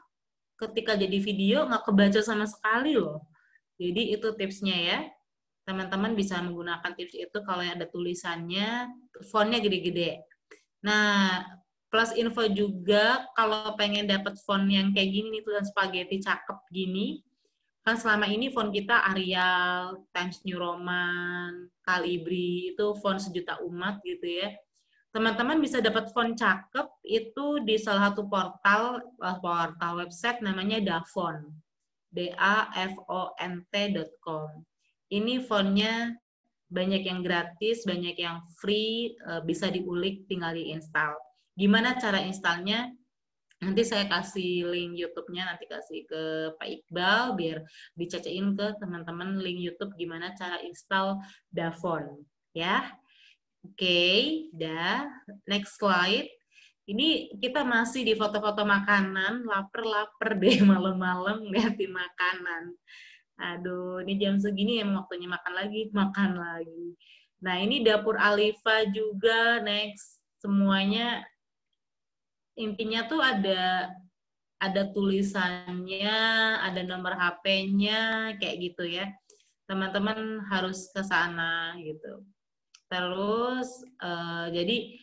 ketika jadi video nggak kebaca sama sekali loh. Jadi itu tipsnya ya. Teman-teman bisa menggunakan tips itu kalau ada tulisannya, fontnya gede-gede. Nah, plus info juga kalau pengen dapat font yang kayak gini nih, tulisan spaghetti cakep gini, kan selama ini font kita Arial, Times New Roman, Calibri, itu font sejuta umat gitu ya. Teman-teman bisa dapat font cakep itu di salah satu portal website namanya Dafont. dafont.com. Ini fontnya banyak yang gratis, banyak yang free, bisa diulik, tinggal diinstal. Gimana cara installnya? Nanti saya kasih link YouTube-nya, nanti kasih ke Pak Iqbal, biar dicacain ke teman-teman link YouTube gimana cara install Dafont. Ya. Oke, dah. Next slide. Ini kita masih di foto-foto makanan, lapar-lapar deh malam-malam ngeliatin makanan. Aduh, ini jam segini yang waktunya makan lagi. Nah, ini dapur Alifa juga, next. Semuanya, intinya tuh ada tulisannya, ada nomor HP-nya, kayak gitu ya. Teman-teman harus ke sana gitu. Terus, jadi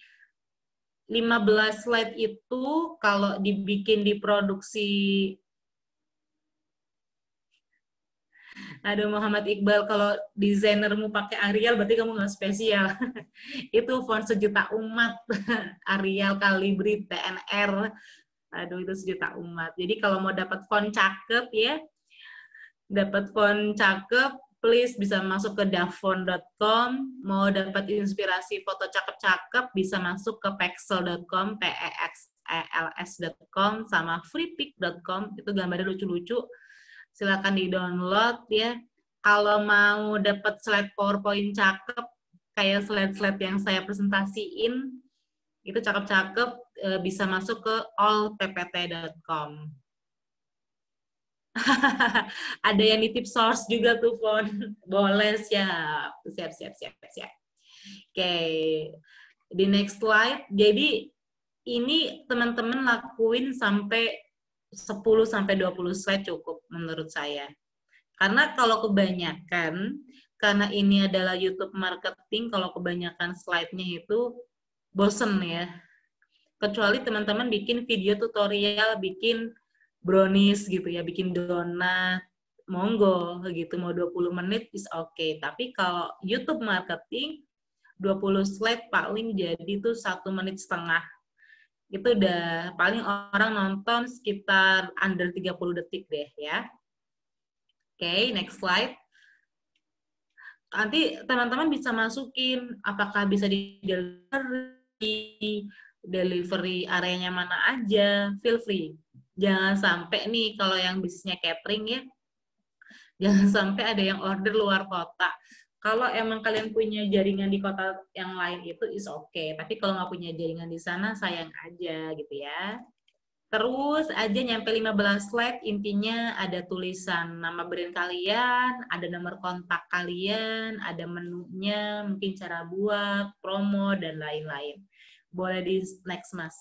15 slide itu kalau dibikin diproduksi, aduh Muhammad Iqbal, kalau desainermu pakai Arial berarti kamu nggak spesial. Itu font sejuta umat, Arial, Calibri, TNR, aduh itu sejuta umat. Jadi kalau mau dapat font cakep ya, please bisa masuk ke dafont.com. Mau dapat inspirasi foto cakep-cakep, bisa masuk ke pexels.com, pexels.com, sama freepik.com. Itu gambarnya lucu-lucu. Silakan di-download ya. Kalau mau dapat slide PowerPoint cakep, kayak slide-slide yang saya presentasiin, itu cakep-cakep, bisa masuk ke allppt.com. Ada yang nitip source juga tuh, Fon. Boleh, siap. Siap. Oke. Di next slide. Jadi ini teman-teman lakuin sampai 10-20 slide cukup menurut saya. Karena kalau kebanyakan, karena ini adalah YouTube marketing, kalau kebanyakan slide-nya itu bosen ya. Kecuali teman-teman bikin video tutorial, bikin brownies gitu ya, bikin donat, monggo gitu, mau 20 menit is okay. Tapi kalau YouTube marketing, 20 slide paling jadi tuh 1,5 menit. Itu udah paling orang nonton sekitar under 30 detik deh ya. Oke, next slide. Nanti teman-teman bisa masukin apakah bisa di delivery areanya mana aja, feel free. Jangan sampai nih kalau yang bisnisnya catering ya, jangan sampai ada yang order luar kota. Kalau emang kalian punya jaringan di kota yang lain itu is okay. Tapi kalau nggak punya jaringan di sana, sayang aja gitu ya. Terus aja nyampe 15 slide, intinya ada tulisan nama brand kalian, ada nomor kontak kalian, ada menunya, mungkin cara buat, promo, dan lain-lain. Boleh di next, Mas.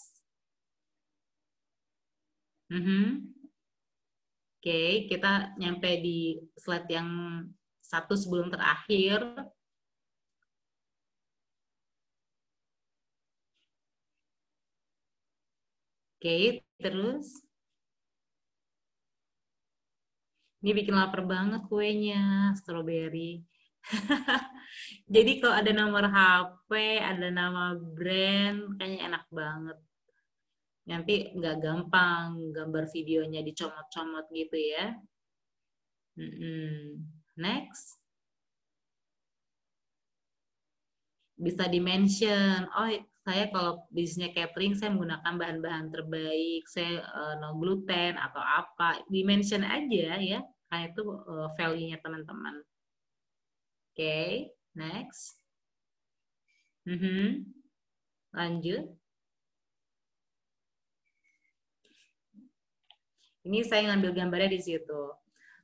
Oke, kita nyampe di slide yang satu sebelum terakhir. Oke, terus. Ini bikin lapar banget kuenya, strawberry. Jadi kalau ada nomor HP, ada nama brand, kayaknya enak banget. Nanti nggak gampang gambar videonya dicomot-comot gitu ya. Next. Bisa di-mention, oh saya kalau bisnisnya catering, saya menggunakan bahan-bahan terbaik, saya no gluten atau apa. Di-mention aja ya, karena itu value-nya teman-teman. Oke, next. Lanjut. Ini saya ngambil gambarnya di situ.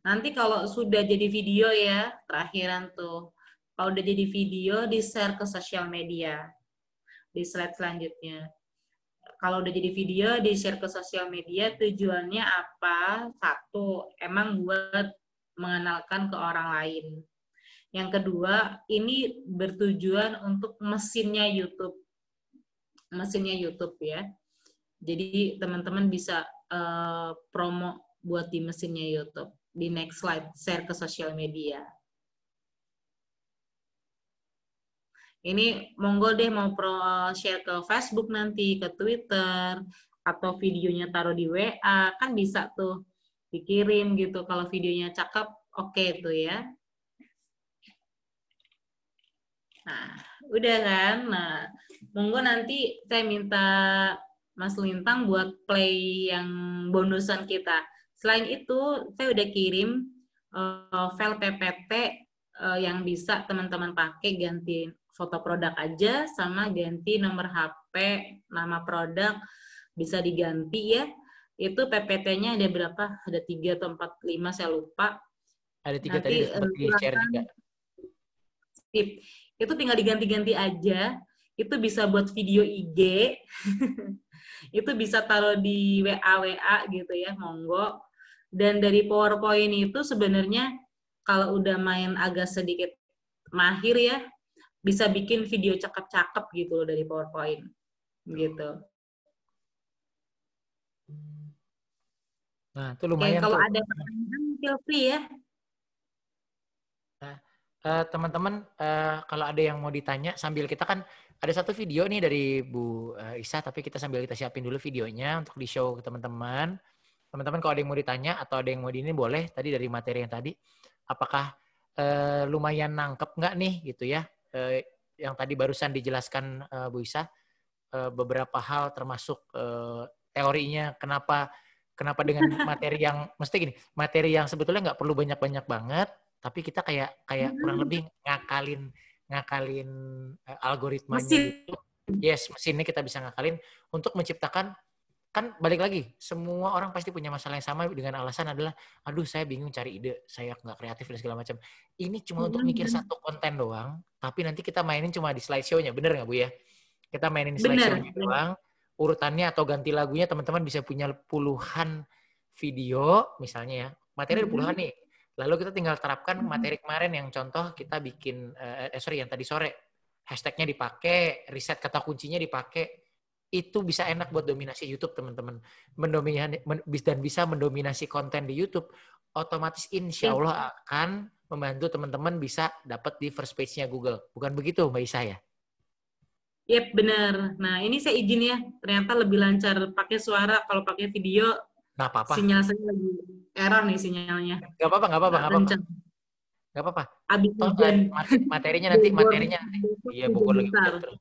Nanti kalau sudah jadi video ya, terakhiran tuh. Kalau udah jadi video, di-share ke sosial media. Di slide selanjutnya. Kalau udah jadi video, di-share ke sosial media, tujuannya apa? Satu, emang buat mengenalkan ke orang lain. Yang kedua, ini bertujuan untuk mesinnya YouTube. Mesinnya YouTube ya. Jadi teman-teman bisa promo buat di mesinnya YouTube. Di next slide, share ke sosial media. Ini monggo deh mau share ke Facebook nanti, ke Twitter, atau videonya taruh di WA, kan bisa tuh dikirim gitu. Kalau videonya cakep, oke tuh ya. Nah, udah kan? Nah, monggo nanti saya minta Mas Lintang buat play yang bonusan kita. Selain itu, saya udah kirim file PPT yang bisa teman-teman pakai, ganti foto produk aja, sama ganti nomor HP, nama produk, bisa diganti ya. Itu PPT-nya ada berapa? Ada 3 atau 4, 5, saya lupa. Ada 3 tadi sempat di-share juga. Tip. Itu tinggal diganti-ganti aja. Itu bisa buat video IG. Itu bisa taruh di WA gitu ya, monggo. Dan dari PowerPoint itu sebenarnya kalau udah main agak sedikit mahir ya, bisa bikin video cakep-cakep gitu loh dari PowerPoint. Gitu. Nah, itu lumayan. Oke, kalau tuh. ada pertanyaan, feel free ya. Nah, teman-teman, kalau ada yang mau ditanya, sambil kita kan ada satu video nih dari Bu Isa, tapi kita sambil kita siapin dulu videonya untuk di-show ke teman-teman. Teman-teman kalau ada yang mau ditanya atau ada yang mau ini boleh, tadi dari materi yang tadi, apakah lumayan nangkep nggak nih gitu ya, yang tadi barusan dijelaskan Bu Isa, beberapa hal termasuk teorinya, kenapa dengan materi yang, mesti gini, materi yang sebetulnya nggak perlu banyak-banyak banget, tapi kita kayak kurang lebih ngakalin algoritmanya gitu. Yes, mesinnya kita bisa ngakalin untuk menciptakan, kan balik lagi, semua orang pasti punya masalah yang sama dengan alasan adalah, aduh saya bingung cari ide, saya nggak kreatif dan segala macam. Ini cuma untuk mikir satu konten doang, tapi nanti kita mainin cuma di slideshow-nya, bener nggak Bu ya? Kita mainin slideshow-nya doang, urutannya atau ganti lagunya teman-teman bisa punya puluhan video misalnya ya, materi puluhan nih. Lalu kita tinggal terapkan materi kemarin yang contoh kita bikin, yang tadi sore, hashtagnya dipakai, riset kata kuncinya dipakai, itu bisa enak buat dominasi YouTube teman-teman. Dan bisa mendominasi konten di YouTube, otomatis insya Allah akan membantu teman-teman bisa dapat di first page-nya Google. Bukan begitu Mbak Isa ya? Yep, benar. Nah, ini saya izin ya. Ternyata lebih lancar pakai suara. Kalau pakai video, Nggak apa-apa. sinyal saya lagi error nih sinyalnya. Nggak apa-apa, nggak apa-apa, Nggak nggak apa-apa. kenceng. Nggak apa-apa. Abis Toh hujan. materinya nanti, Bogor. Besok Iya hujan Bogor lagi besar. hujan terus.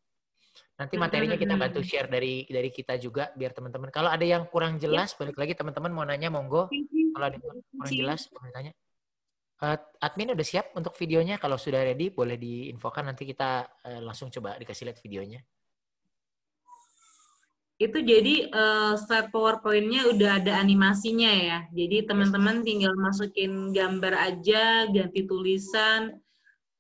Nanti materinya kita bantu share dari kita juga biar teman-teman. Kalau ada yang kurang Yep. jelas, balik lagi teman-teman mau nanya monggo. Thank you. Kalau ada yang kurang Thank you. jelas, boleh tanya. Admin udah siap untuk videonya? Kalau sudah ready, boleh diinfokan. Nanti kita langsung coba dikasih lihat videonya. Itu jadi slide PowerPoint-nya udah ada animasinya ya. Jadi teman-teman tinggal masukin gambar aja, ganti tulisan.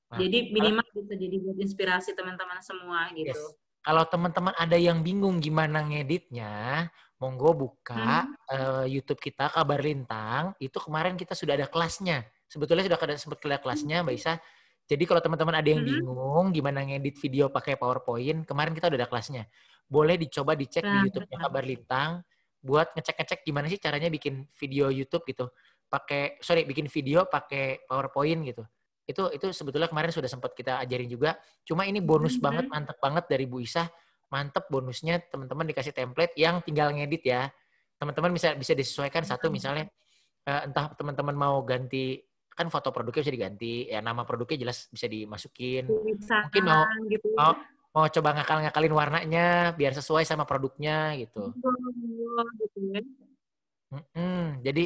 Nah, Jadi minimal bisa jadi buat inspirasi teman-teman semua gitu. yes. Kalau teman-teman ada yang bingung gimana ngeditnya, monggo buka YouTube kita Kabar Lintang. Itu kemarin kita sudah ada kelasnya. Sebetulnya sudah ada sempat lihat kelasnya, Mbak Isa. Jadi kalau teman-teman ada yang bingung gimana ngedit video pakai PowerPoint, kemarin kita udah ada kelasnya. Boleh dicoba dicek di YouTube-nya Kabar Lintang buat ngecek-ngecek gimana sih caranya bikin video YouTube gitu. Bikin video pakai PowerPoint gitu. Itu sebetulnya kemarin sudah sempat kita ajarin juga. Cuma ini bonus banget, mantep banget dari Bu Isah. Mantep bonusnya teman-teman dikasih template yang tinggal ngedit ya. Teman-teman bisa disesuaikan satu misalnya entah teman-teman mau ganti kan foto produknya bisa diganti ya, nama produknya jelas bisa dimasukin. Mungkin mau gitu. mau coba ngakal-ngakalin warnanya biar sesuai sama produknya gitu. Jadi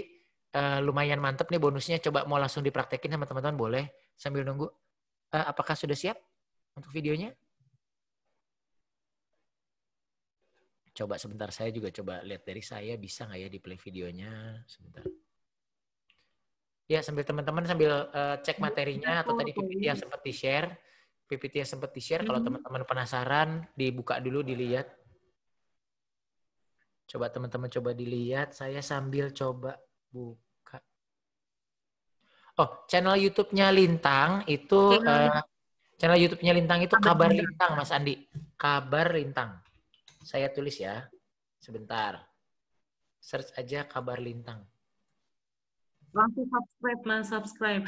lumayan mantep nih bonusnya. Coba mau langsung dipraktekin sama teman-teman boleh sambil nunggu. Apakah sudah siap untuk videonya? Coba sebentar, saya juga coba lihat dari saya bisa nggak ya di play videonya. Sebentar. Ya sambil teman-teman cek materinya atau tadi PPT yang sempat di-share. PPT yang sempat di-share, kalau teman-teman penasaran dibuka dulu dilihat. Coba teman-teman coba dilihat, saya sambil coba buka. Oh, channel YouTube-nya Lintang itu channel YouTube-nya Lintang itu Kabar Lintang, Mas Andi. Kabar Lintang. Saya tulis ya. Sebentar. Search aja Kabar Lintang. Langsung subscribe, Mas, subscribe.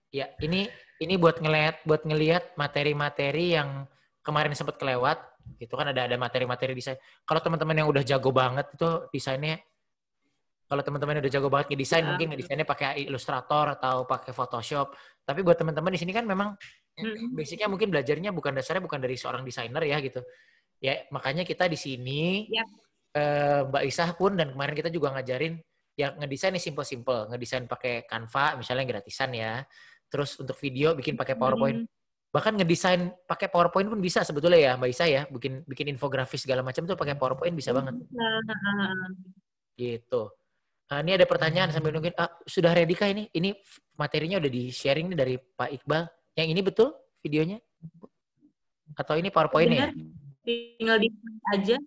Ya, ini buat ngelihat materi-materi yang kemarin sempat kelewat. Itu kan ada materi-materi desain. Kalau teman-teman yang udah jago banget itu desainnya, kalau teman-teman udah jago banget ngedesain, mungkin ngedesainnya pakai Illustrator atau pakai Photoshop. Tapi buat teman-teman di sini kan memang basicnya mungkin belajarnya dasarnya bukan dari seorang desainer ya gitu. Ya makanya kita di sini Mbak Isah pun dan kemarin kita juga ngajarin ya ngedesain ini simple-simple, ngedesain pakai Canva misalnya gratisan ya. Terus untuk video bikin pakai PowerPoint. Bahkan ngedesain pakai PowerPoint pun bisa sebetulnya ya Mbak Isah ya, bikin infografis segala macam tuh pakai PowerPoint bisa banget. Gitu. Nah, ini ada pertanyaan sambil nungguin. Sudah ready kah ini? Ini materinya udah di-sharing nih dari Pak Iqbal. Yang ini betul videonya? Atau ini PowerPoint-nya? Tinggal di aja.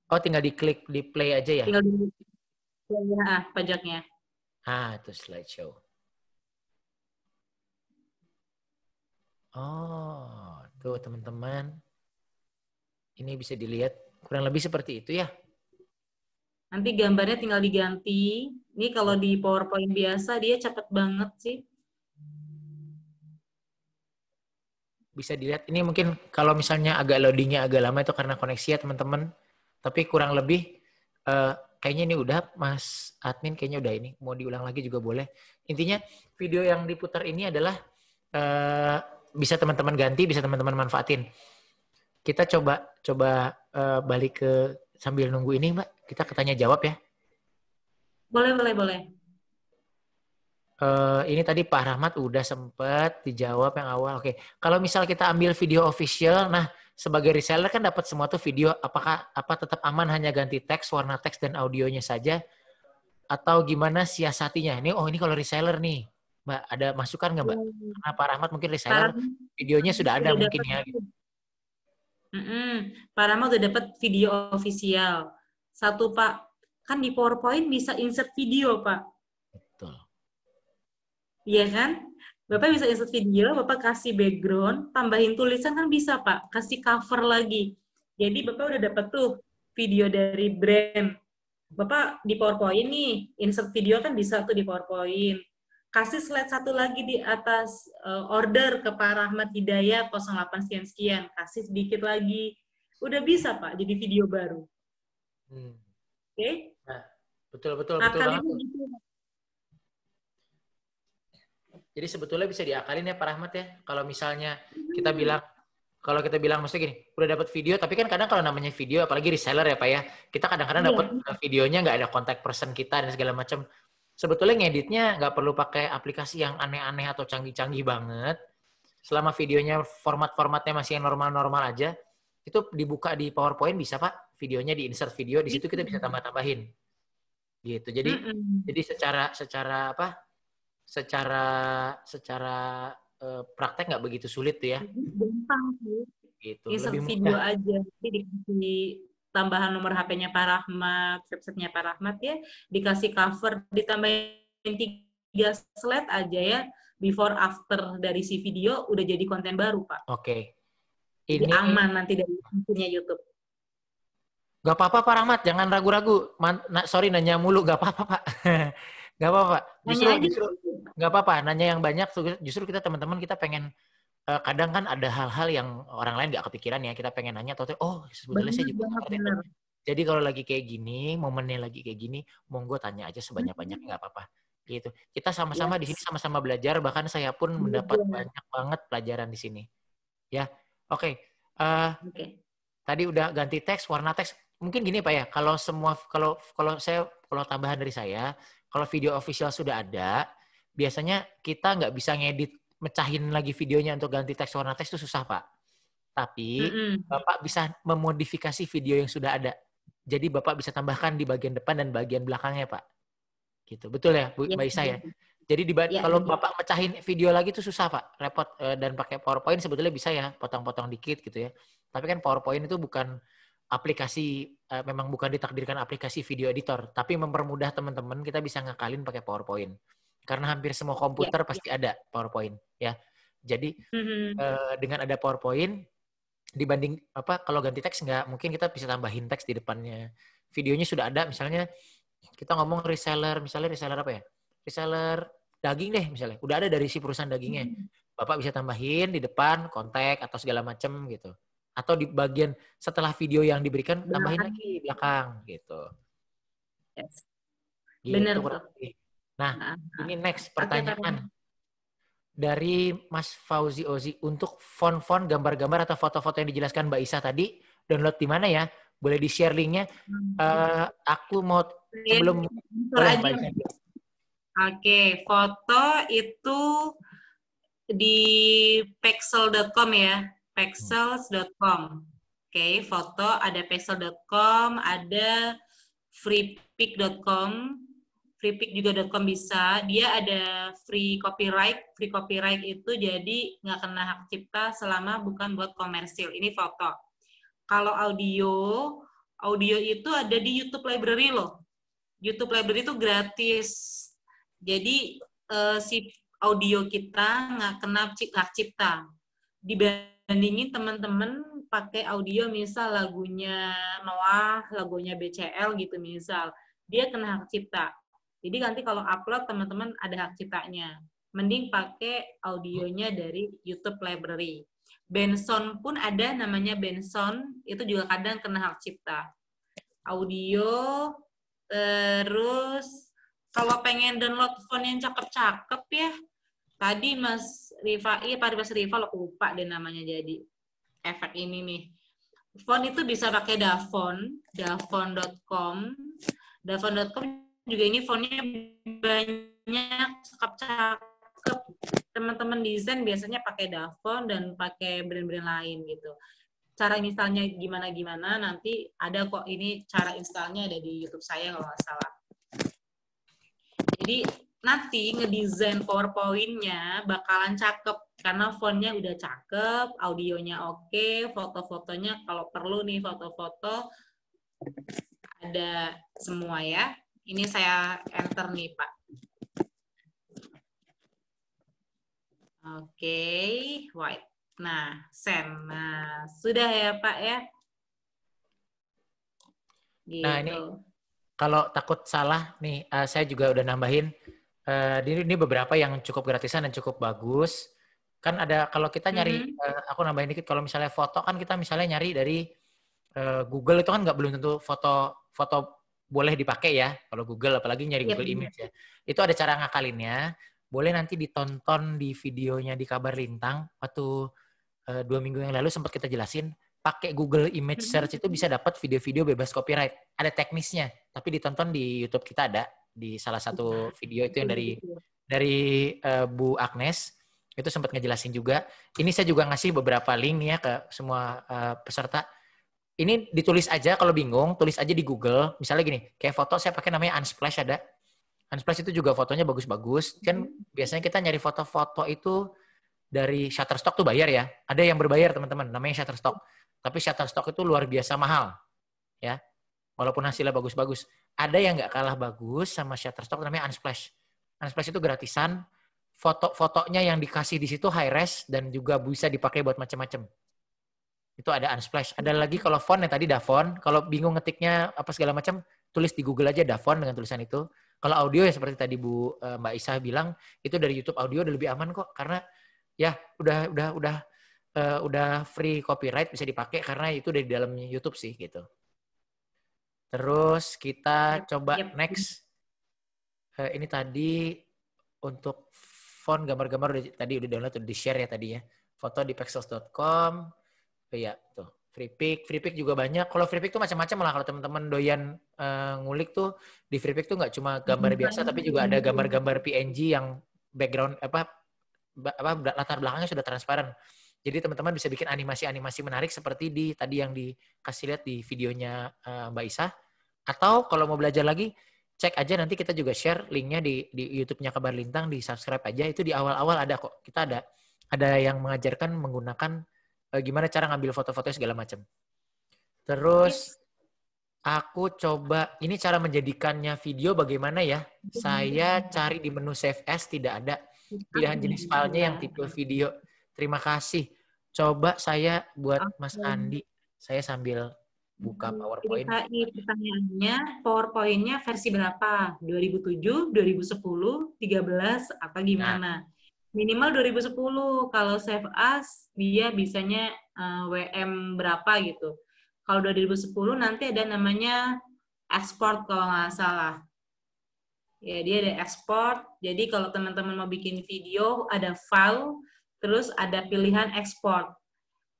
Oh, tinggal diklik di play aja ya? Tinggal di pajaknya. Itu slideshow. Oh, tuh teman-teman. Ini bisa dilihat kurang lebih seperti itu ya. Nanti gambarnya tinggal diganti. Ini kalau di PowerPoint biasa dia cepet banget sih. Bisa dilihat. Ini mungkin kalau misalnya agak loadingnya agak lama itu karena koneksi ya teman-teman. Tapi kurang lebih kayaknya ini udah Mas Admin kayaknya udah ini. Mau diulang lagi juga boleh. Intinya video yang diputar ini adalah bisa teman-teman ganti, bisa teman-teman manfaatin. Kita coba balik ke sambil nunggu ini Mbak. Kita tanya jawab ya. Boleh. Ini tadi Pak Rahmat udah sempet dijawab yang awal. Oke. Kalau misal kita ambil video official, nah sebagai reseller kan dapat semua tuh video. Apa tetap aman hanya ganti teks, warna teks dan audionya saja? Atau gimana siasatinya? Ini kalau reseller nih, Mbak, ada masukan nggak Mbak? Karena Pak Rahmat mungkin reseller, videonya sudah ada mungkin ya. Pak Rahmat udah dapat video official. Satu Pak, kan di PowerPoint bisa insert video Pak. Betul. Iya kan? Bapak bisa insert video, Bapak kasih background, tambahin tulisan kan bisa Pak, kasih cover lagi. Jadi Bapak udah dapat tuh video dari brand. Bapak di PowerPoint nih, insert video kan bisa tuh di PowerPoint. kasih slide satu lagi di atas order ke Pak Rahmat Hidayat 08 sekian-sekian, kasih sedikit lagi. Udah bisa Pak, jadi video baru. Hmm. Oke? Nah, betul Akan banget. itu gitu. Jadi sebetulnya bisa diakalin ya Pak Rahmat ya. Kalau misalnya kita bilang, maksudnya gini, udah dapat video, tapi kan kadang kalau namanya video, apalagi reseller ya Pak ya, kita kadang-kadang Iya. dapat videonya nggak ada kontak person kita dan segala macam. Sebetulnya ngeditnya nggak perlu pakai aplikasi yang aneh-aneh atau canggih-canggih banget. Selama videonya format-formatnya masih yang normal-normal aja, itu dibuka di PowerPoint bisa Pak. Videonya di insert video, di situ kita bisa tambah-tambahin. Gitu. Jadi secara apa? Secara praktek nggak begitu sulit tuh ya. Gampang sih. Gitu. Insert Lebih video mudah. aja. Jadi dikasih tambahan nomor HP-nya Pak Rahmat, website-nya Pak Rahmat ya, dikasih cover, ditambahin 3 slide aja ya, before after dari si video udah jadi konten baru Pak. Oke. Jadi Ini aman nanti dari fungsinya YouTube. nggak apa-apa Pak Rahmat, jangan ragu-ragu. Sorry nanya mulu, nggak apa-apa Pak. Nggak apa-apa. Nanya aja. Justru nggak apa-apa. Nanya yang banyak. Justru kita teman-teman kita pengen kadang kan ada hal-hal yang orang lain nggak kepikiran ya. Kita pengen nanya, oh sebetulnya saya juga ngerti tuh. Jadi kalau lagi kayak gini, momennya lagi kayak gini, monggo tanya aja sebanyak-banyaknya nggak apa-apa. Gitu. Kita sama-sama di sini sama-sama belajar. Bahkan saya pun mendapat banyak banget pelajaran di sini. Ya, oke. Tadi udah ganti teks, warna teks. Mungkin gini Pak ya, kalau tambahan dari saya, kalau video official sudah ada, biasanya kita nggak bisa ngedit, mecahin lagi videonya untuk ganti teks warna teks itu susah Pak. Tapi Bapak bisa memodifikasi video yang sudah ada. Jadi Bapak bisa tambahkan di bagian depan dan bagian belakangnya Pak. Gitu, betul ya Bu Mbak Isa ya? Jadi kalau Bapak mecahin video lagi itu susah Pak, repot dan pakai PowerPoint sebetulnya bisa ya, potong-potong dikit gitu ya. Tapi kan PowerPoint itu bukan aplikasi, memang bukan ditakdirkan aplikasi video editor, tapi mempermudah teman-teman kita bisa ngakalin pakai PowerPoint. Karena hampir semua komputer pasti ada PowerPoint ya. Jadi dengan ada PowerPoint dibanding kalau ganti teks nggak, mungkin kita bisa tambahin teks di depannya. Videonya sudah ada, misalnya kita ngomong reseller, misalnya reseller apa ya? Reseller daging deh misalnya. Udah ada dari si perusahaan dagingnya. Bapak bisa tambahin di depan kontak atau segala macam gitu. Atau di bagian setelah video yang diberikan tambahin lagi di belakang gitu. Yes. Gitu. Benar tuh. Nah, ini next pertanyaan. Dari Mas Fauzi Ozi, untuk font-font, gambar-gambar atau foto-foto yang dijelaskan Mbak Isa tadi, download di mana ya? Boleh di-share linknya. Aku mau sebelum boleh Mbak Isa. Oke, foto itu di pexel.com ya, pexels.com. Oke, foto ada pexel.com, ada freepik.com, freepik juga.com bisa. Dia ada free copyright. Free copyright itu jadi nggak kena hak cipta selama bukan buat komersil. Ini foto. Kalau audio itu ada di YouTube Library loh. YouTube Library itu gratis. Jadi si audio kita nggak kena hak cipta. Dibandingin teman-teman pakai audio misal lagunya Noah, lagunya BCL gitu misal, dia kena hak cipta. Jadi nanti kalau upload teman-teman ada hak ciptanya. Mending pakai audionya dari YouTube Library. Benson pun ada namanya Benson, itu juga kadang kena hak cipta. Audio, terus kalau pengen download font yang cakep-cakep ya, tadi Mas Rifa lupa deh namanya jadi efek ini nih. Font itu bisa pakai davon.com. Davon.com juga ini fontnya banyak cakep-cakep. Teman-teman desain biasanya pakai Davon dan pakai brand-brand lain gitu. Cara misalnya gimana nanti ada kok, ini cara installnya ada di YouTube saya kalau nggak salah. Jadi nanti ngedesain PowerPoint-nya bakalan cakep karena fontnya udah cakep, audionya oke, foto-fotonya kalau perlu nih foto-foto ada semua ya. Ini saya enter nih Pak. Oke, white. Nah, send. Nah, sudah ya Pak ya. Gitu. Nah ini kalau takut salah nih, saya juga udah nambahin. Ini beberapa yang cukup gratisan dan cukup bagus. Kan ada kalau kita nyari, aku nambahin dikit, kalau misalnya foto kan kita misalnya nyari dari Google itu kan nggak belum tentu foto boleh dipakai ya. Kalau Google, apalagi nyari Yep. Google Image ya. Itu ada cara ngakalinnya. Boleh nanti ditonton di videonya di Kabar Lintang. Waktu 2 minggu yang lalu sempat kita jelasin. Pakai Google Image Search itu bisa dapat video-video bebas copyright. Ada teknisnya. Tapi ditonton di YouTube kita ada. Di salah satu video itu yang dari Bu Agnes. Itu sempat ngejelasin juga. Ini saya juga ngasih beberapa link nih ya ke semua peserta. Ini ditulis aja kalau bingung, tulis aja di Google. Misalnya gini, kayak foto saya pakai namanya Unsplash ada. Unsplash itu juga fotonya bagus-bagus. Kan biasanya kita nyari foto-foto itu dari Shutterstock tuh bayar ya. Ada yang berbayar teman-teman, namanya Shutterstock. Tapi Shutterstock itu luar biasa mahal. Ya, walaupun hasilnya bagus-bagus. Ada yang nggak kalah bagus sama Shutterstock namanya Unsplash. Unsplash itu gratisan. Foto-fotonya yang dikasih di situ high res dan juga bisa dipakai buat macam-macam. Itu ada Unsplash. Ada lagi kalau font yang tadi Dafont. Kalau bingung ngetiknya apa segala macam, tulis di Google aja Dafont dengan tulisan itu. Kalau audio ya seperti tadi Mbak Isa bilang, itu dari YouTube audio udah lebih aman kok karena ya udah free copyright bisa dipakai karena itu dari dalam YouTube sih gitu. Terus kita coba next. Ini tadi untuk font gambar-gambar tadi udah download, udah di-share ya tadi ya. Foto di pexels.com. Iya, tuh. Free pick juga banyak. Kalau free pick tuh macam-macam lah. Kalau teman-teman doyan ngulik tuh di free pick tuh nggak cuma gambar biasa, tapi juga ada gambar-gambar PNG yang background latar belakangnya sudah transparan. Jadi teman-teman bisa bikin animasi-animasi menarik seperti tadi yang dikasih lihat di videonya Mbak Isa. Atau kalau mau belajar lagi, cek aja nanti kita juga share linknya di YouTube-nya Kabar Lintang, di subscribe aja. Itu di awal-awal ada kok. Kita ada yang mengajarkan menggunakan gimana cara ngambil foto-foto segala macam. Terus aku coba, ini cara menjadikannya video bagaimana ya? Saya cari di menu Save As, tidak ada pilihan jenis filenya yang tipe video. Terima kasih. Coba saya buat Mas Andi, saya sambil buka PowerPoint. Jadi pertanyaannya, PowerPoint-nya versi berapa? 2007, 2010, 13, apa gimana? Minimal 2010. Kalau Save As, dia bisanya WM berapa gitu. Kalau 2010 nanti ada namanya export kalau nggak salah. Ya, dia ada export. Jadi kalau teman-teman mau bikin video, ada file, terus ada pilihan export.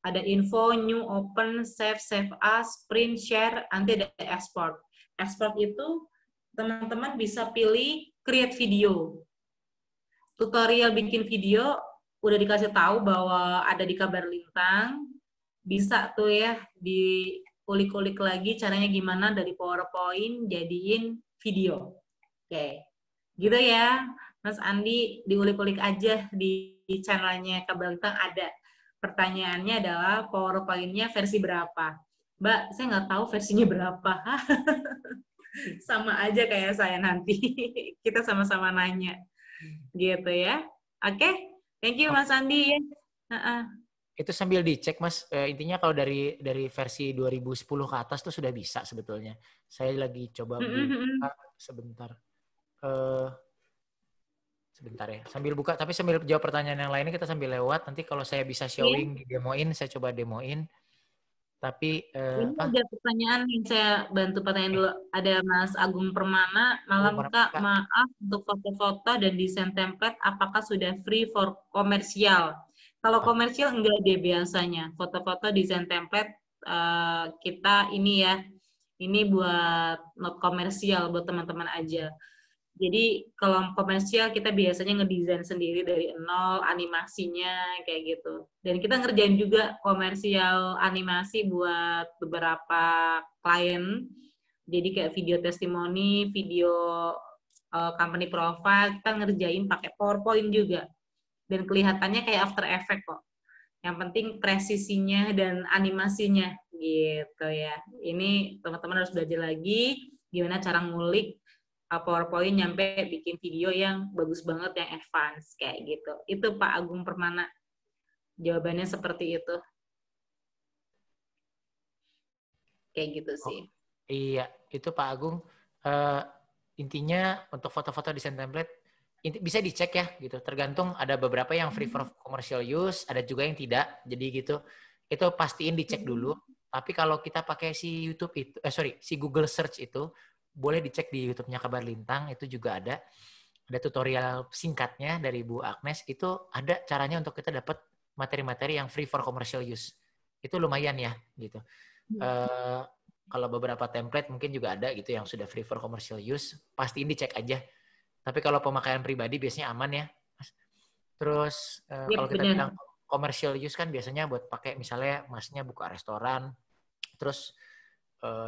Ada info, new, open, save as, print, share, nanti ada export. Export itu teman-teman bisa pilih create video. Tutorial bikin video udah dikasih tahu bahwa ada di Kabar Lintang. Bisa tuh ya diulik-ulik lagi caranya gimana dari PowerPoint jadiin video. Oke. Gitu ya. Mas Andi, diulik-ulik aja di channelnya Kabar Lintang ada. Pertanyaannya adalah PowerPoint-nya versi berapa? Mbak, saya nggak tahu versinya berapa. Sama aja kayak saya nanti. Kita sama-sama nanya. Gitu ya. Oke? Thank you, Mas Andi. Itu sambil dicek, Mas. Intinya kalau dari versi 2010 ke atas tuh sudah bisa sebetulnya. Saya lagi coba buka sebentar. Sebentar ya, sambil buka, tapi sambil jawab pertanyaan yang lainnya kita sambil lewat. Nanti kalau saya bisa showing di demoin, saya coba demoin. Tapi ini ada pertanyaan yang saya bantu pertanyaan dulu. Ada Mas Agung Permana, malam Kak, maaf untuk foto-foto dan desain template, apakah sudah free for komersial? Kalau komersial enggak deh biasanya. Foto-foto desain template kita ini ya, ini buat not komersial buat teman-teman aja. Jadi kalau komersial kita biasanya ngedesain sendiri dari nol, animasinya kayak gitu. Dan kita ngerjain juga komersial animasi buat beberapa klien. Jadi kayak video testimoni, video company profile, kita ngerjain pakai PowerPoint juga. Dan kelihatannya kayak After Effects kok. Yang penting presisinya dan animasinya gitu ya. Ini teman-teman harus belajar lagi gimana cara ngulik PowerPoint nyampe bikin video yang bagus banget, yang advance kayak gitu. Itu Pak Agung Permana. Jawabannya seperti itu. Kayak gitu sih. Iya, itu Pak Agung. Intinya untuk foto-foto desain template bisa dicek ya gitu. Tergantung, ada beberapa yang free for commercial use, ada juga yang tidak. Jadi gitu. Itu pastiin dicek dulu. Tapi kalau kita pakai si YouTube itu, si Google Search itu, boleh dicek di YouTube-nya Kabar Lintang, itu juga ada. Ada tutorial singkatnya dari Bu Agnes, itu ada caranya untuk kita dapat materi-materi yang free for commercial use. Itu lumayan ya gitu. Kalau beberapa template mungkin juga ada gitu yang sudah free for commercial use, pastiin dicek aja. Tapi kalau pemakaian pribadi biasanya aman ya. Terus kalau kita bilang commercial use kan biasanya buat pakai, misalnya masnya buka restoran, terus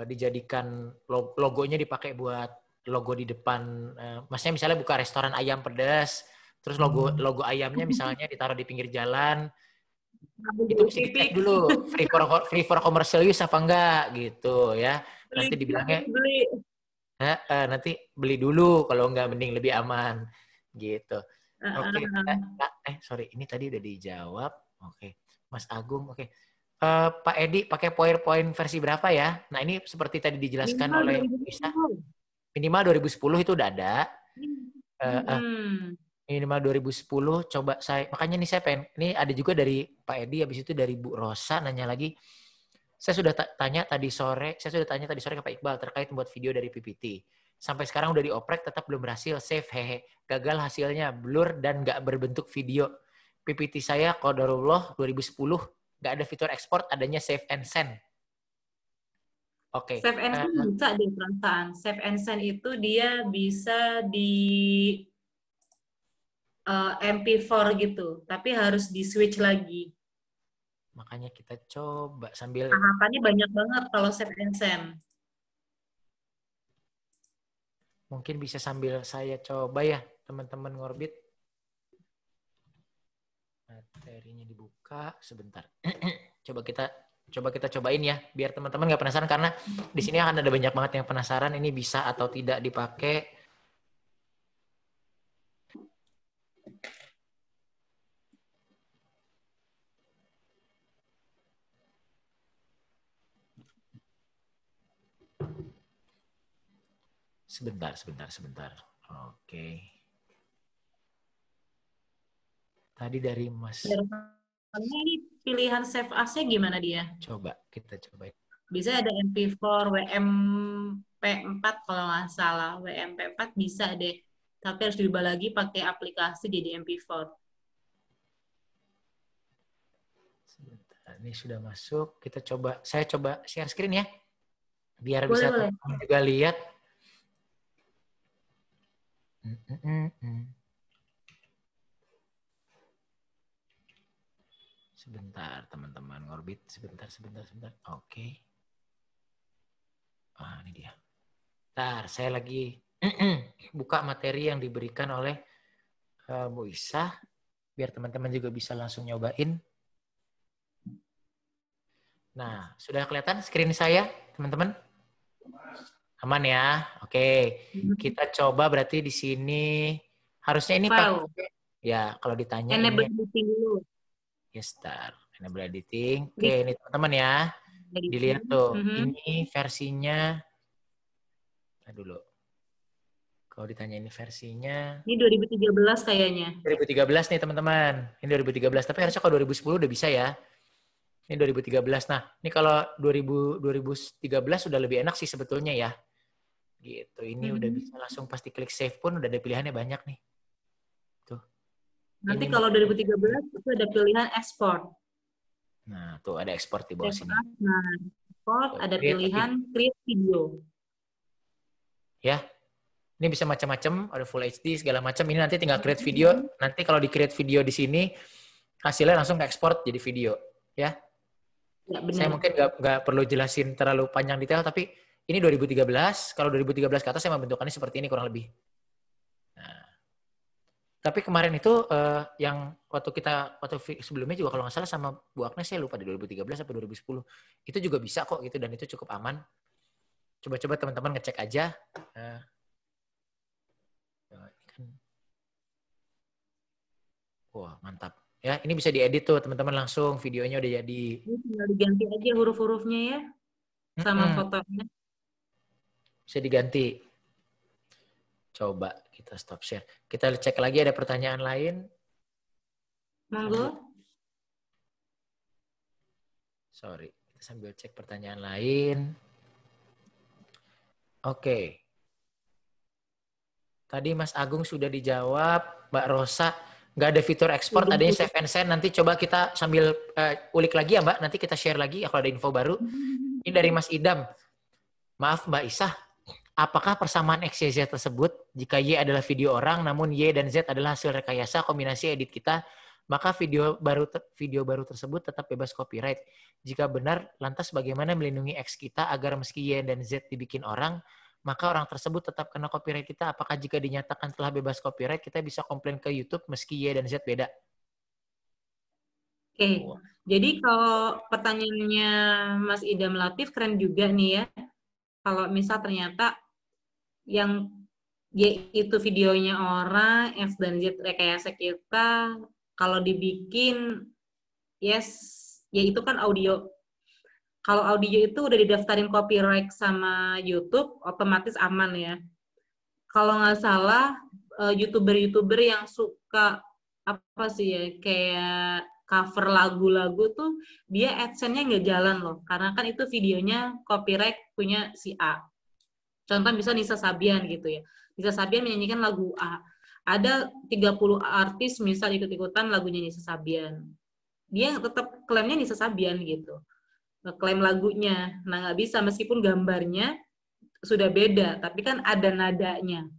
dijadikan logonya dipakai buat logo di depan. Masnya misalnya buka restoran ayam pedas, terus logo ayamnya misalnya ditaruh di pinggir jalan. Itu mesti dicek dulu free for commercial use apa enggak gitu ya. Nanti dibilangnya nanti beli dulu, kalau enggak mending lebih aman gitu. Oke. Sorry, ini tadi udah dijawab. Oke. Mas Agung, oke. Pak Edi pakai PowerPoint versi berapa ya? Nah, ini seperti tadi dijelaskan oleh Isa. Minimal 2010 itu udah ada. Minimal 2010, coba makanya nih saya pengen, ini ada juga dari Pak Edi, habis itu dari Bu Rosa nanya lagi. Saya sudah tanya tadi sore ke Pak Iqbal terkait membuat video dari PPT. Sampai sekarang udah dioprek, tetap belum berhasil. Save, hehe. Gagal hasilnya, blur dan nggak berbentuk video. PPT saya, qadarullah 2010, nggak ada fitur ekspor, adanya save and send. Oke. Save and send bisa di perasaan. Save and send itu dia bisa di MP4 gitu, tapi harus di switch lagi. Makanya kita coba sambil... Tahapannya banyak banget kalau save and send. Mungkin bisa sambil saya coba ya, teman-teman ngorbit. Materinya dibuka sebentar. Coba kita cobain ya, biar teman-teman nggak penasaran, karena di sini akan ada banyak banget yang penasaran ini bisa atau tidak dipakai. Sebentar. Oke. Tadi dari Mas. Ini pilihan save as-nya gimana dia? Coba kita cobain. Bisa ada MP4, WMP4 kalau nggak salah. WMP4 bisa deh. Tapi harus diubah lagi pakai aplikasi jadi MP4. Sebentar, ini sudah masuk. Saya coba share screen ya. Biar boleh, bisa teman-teman juga lihat. Sebentar, teman-teman ngorbit. Sebentar. Oke. Ini dia. Bentar, saya lagi buka materi yang diberikan oleh Bu Isa. Biar teman-teman juga bisa langsung nyobain. Nah, sudah kelihatan screen saya, teman-teman? Aman ya? Oke. Kita coba berarti di sini. Harusnya ini file. Ya, kalau ditanya Enable ini. editing dulu. Yes, start. Enable editing. Oke, ini teman-teman ya. Dilihat tuh. Ini versinya. Dulu. Kalau ditanya ini versinya. Ini 2013 kayaknya. 2013 nih teman-teman. Ini 2013. Tapi harusnya kalau 2010 udah bisa ya. Ini 2013. Nah, ini kalau 2013 sudah lebih enak sih sebetulnya ya. Gitu. Ini udah bisa langsung pasti klik save pun udah ada pilihannya banyak nih. Tuh. Nanti kalau 2013 itu ada pilihan export. Nah, tuh ada export di bawah sini. Nah, export ada pilihan create video. Ya. Ini bisa macam-macam, ada full HD segala macam. Ini nanti tinggal create video. Nanti kalau di create video di sini hasilnya langsung ke ekspor jadi video, ya. Ya, benar. Saya mungkin nggak perlu jelasin terlalu panjang detail, tapi ini 2013. Kalau 2013 ke atas saya membentukannya seperti ini kurang lebih. Nah, tapi kemarin itu yang waktu sebelumnya juga kalau nggak salah sama Bu Agnes, saya lupa di 2013 atau 2010. Itu juga bisa kok gitu, dan itu cukup aman. Coba-coba teman-teman ngecek aja. Wah, mantap. Ya, ini bisa diedit tuh teman-teman langsung, videonya udah jadi. Ini tinggal diganti aja huruf-hurufnya ya, sama fotonya. Bisa diganti. Coba kita stop share. Kita cek lagi ada pertanyaan lain. Monggo. Sorry, kita sambil cek pertanyaan lain. Oke. Tadi Mas Agung sudah dijawab, Mbak Rosa nggak ada fitur ekspor, adanya save and send. Nanti coba kita sambil ulik lagi ya Mbak, nanti kita share lagi kalau ada info baru. Ini dari Mas Idam. Maaf Mbak Isah, apakah persamaan X, Y, Z tersebut, jika Y adalah video orang, namun Y dan Z adalah hasil rekayasa kombinasi edit kita, maka video baru tersebut tetap bebas copyright. Jika benar, lantas bagaimana melindungi X kita agar meski Y dan Z dibikin orang, maka orang tersebut tetap kena copyright kita? Apakah jika dinyatakan telah bebas copyright, kita bisa komplain ke YouTube meski Y dan Z beda? Oke, jadi kalau pertanyaannya Mas Idam Latif keren juga nih ya. Kalau misal ternyata yang Y itu videonya orang, X dan Z rekayasa kita, kalau dibikin, yes, ya itu kan audio. Kalau audio itu udah didaftarin copyright sama YouTube, otomatis aman ya. Kalau nggak salah, YouTuber-YouTuber yang suka apa sih ya, kayak cover lagu-lagu tuh, dia AdSense-nya nggak jalan loh. Karena kan itu videonya copyright punya si A. Contoh bisa Nisa Sabian gitu ya. Nisa Sabian menyanyikan lagu A. Ada 30 artis misal ikut-ikutan lagunya Nisa Sabian. Dia tetap klaimnya Nisa Sabian gitu. Ngeklaim lagunya. Nah, nggak bisa meskipun gambarnya sudah beda, tapi kan ada nadanya.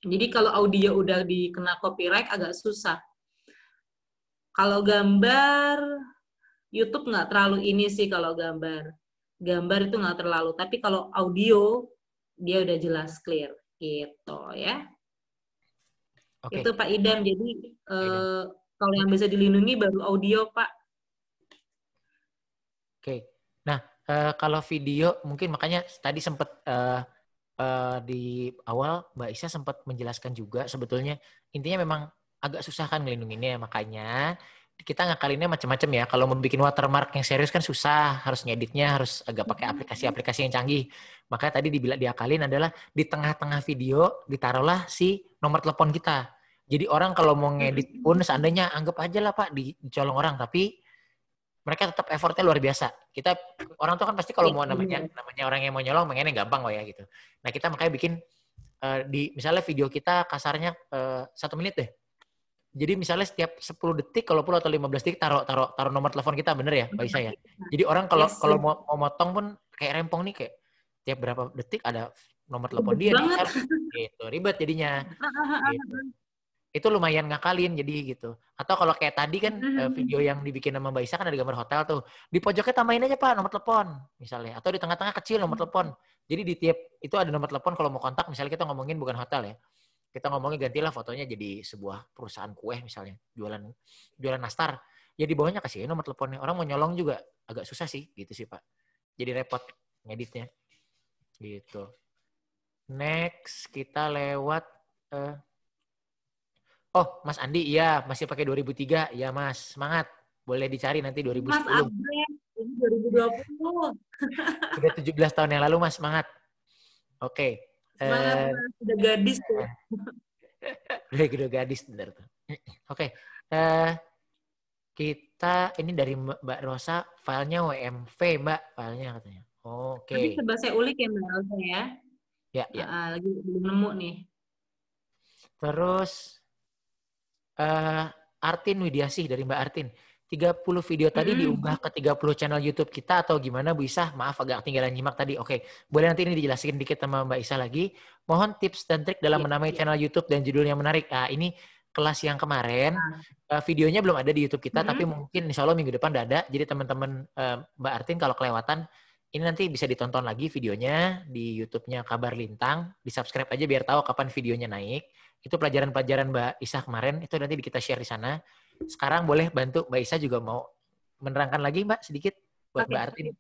Jadi kalau audio udah dikena copyright agak susah. Kalau gambar, YouTube nggak terlalu ini sih kalau gambar. Gambar itu nggak terlalu, tapi kalau audio, dia udah jelas clear. Gitu ya. Oke. Itu Pak Idam, jadi kalau yang bisa dilindungi baru audio, Pak. Oke, nah kalau video mungkin makanya tadi sempat di awal Mbak Isa sempat menjelaskan juga sebetulnya intinya memang agak susah kan ngelindunginnya, makanya kita ngakalinnya macam-macam ya. Kalau mau bikin watermark yang serius kan susah, harus ngeditnya harus agak pakai aplikasi-aplikasi yang canggih. Makanya tadi diakalin adalah di tengah-tengah video ditaruhlah si nomor telepon kita. Jadi orang kalau mau ngedit pun seandainya anggap aja lah Pak dicolong orang, tapi mereka tetap effortnya luar biasa. Kita orang tuh kan pasti kalau mau namanya orang yang mau nyolong pengennya gampang kok ya gitu. Nah kita makanya bikin di misalnya video kita kasarnya 1 menit deh. Jadi misalnya setiap 10 detik kalau perlu atau 15 detik taruh nomor telepon kita, bener ya Mbak Isa ya. Jadi orang kalau mau motong pun kayak rempong nih kayak tiap berapa detik ada nomor telepon dia nih. Gitu, ribet jadinya. Gitu. Itu lumayan ngakalin jadi gitu. Atau kalau kayak tadi kan video yang dibikin sama Mbak Isa kan ada gambar hotel tuh. Di pojoknya tambahin aja Pak nomor telepon misalnya. Atau di tengah-tengah kecil nomor telepon. Jadi di tiap itu ada nomor telepon kalau mau kontak misalnya kita ngomongin bukan hotel ya. Kita ngomongin gantilah fotonya jadi sebuah perusahaan kue misalnya. Jualan nastar. Ya di bawahnya kasih nomor teleponnya. Orang mau nyolong juga agak susah sih gitu sih Pak. Jadi repot ngeditnya. Gitu. Next kita lewat oh, Mas Andi, iya masih pakai 2003, ya Mas, semangat. Boleh dicari nanti 2010. Mas upgrade, ini 2020. Sudah 17 tahun yang lalu, Mas, semangat. Oke. Semangat, Mas. Udah gadis tuh. Udah gadis, benar tuh. Oke. Kita, ini dari Mbak Rosa, filenya WMV, Mbak, filenya katanya. Oke. Nanti coba saya ulik ya, Mbak Rosa ya. Ya. Lagi belum nemu nih. Terus, Artin Widiasih dari Mbak Artin. 30 video tadi diunggah ke 30 channel YouTube kita atau gimana Bu Isa? Maaf agak ketinggalan nyimak tadi. Oke, boleh nanti ini dijelasin dikit sama Mbak Isa lagi. Mohon tips dan trik dalam menamai channel YouTube dan judul yang menarik. Nah, ini kelas yang kemarin. Videonya belum ada di YouTube kita, tapi mungkin insya Allah minggu depan udah ada. Jadi teman-teman Mbak Artin kalau kelewatan, ini nanti bisa ditonton lagi videonya di YouTube-nya Kabar Lintang. Di-subscribe aja biar tahu kapan videonya naik. Itu pelajaran-pelajaran Mbak Isa kemarin, itu nanti kita share di sana. Sekarang boleh bantu Mbak Isa juga mau menerangkan lagi Mbak sedikit buat Mbak Artin.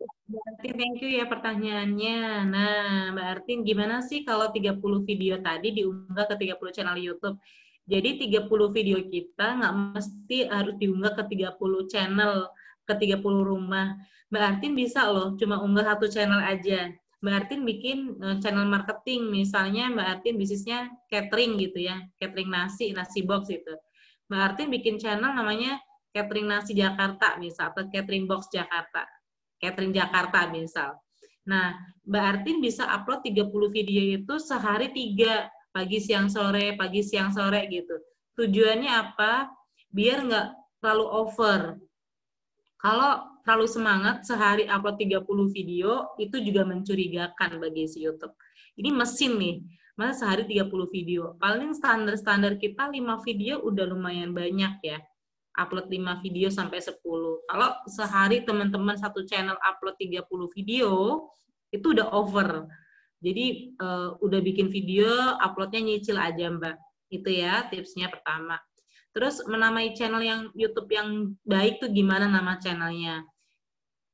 Mbak Artin, thank you ya pertanyaannya. Nah, Mbak Artin, gimana sih kalau 30 video tadi diunggah ke 30 channel YouTube? Jadi 30 video kita nggak mesti harus diunggah ke 30 channel, ke 30 rumah. Mbak Artin bisa loh, cuma unggah 1 channel aja. Mbak Artin bikin channel marketing, misalnya Mbak Artin bisnisnya catering gitu ya, catering nasi, nasi box gitu. Mbak Artin bikin channel namanya catering nasi Jakarta misal, atau catering box Jakarta, catering Jakarta misal. Nah, Mbak Artin bisa upload 30 video itu sehari 3, pagi siang sore gitu. Tujuannya apa? Biar nggak terlalu over. Kalau terlalu semangat sehari upload 30 video, itu juga mencurigakan bagi si YouTube. Ini mesin nih, masa sehari 30 video. Paling standar-standar kita 5 video udah lumayan banyak ya. Upload 5 video sampai 10. Kalau sehari teman-teman satu channel upload 30 video, itu udah over. Jadi udah bikin video, uploadnya nyicil aja Mbak. Itu ya tipsnya pertama. Terus menamai channel yang YouTube yang baik tuh gimana nama channelnya?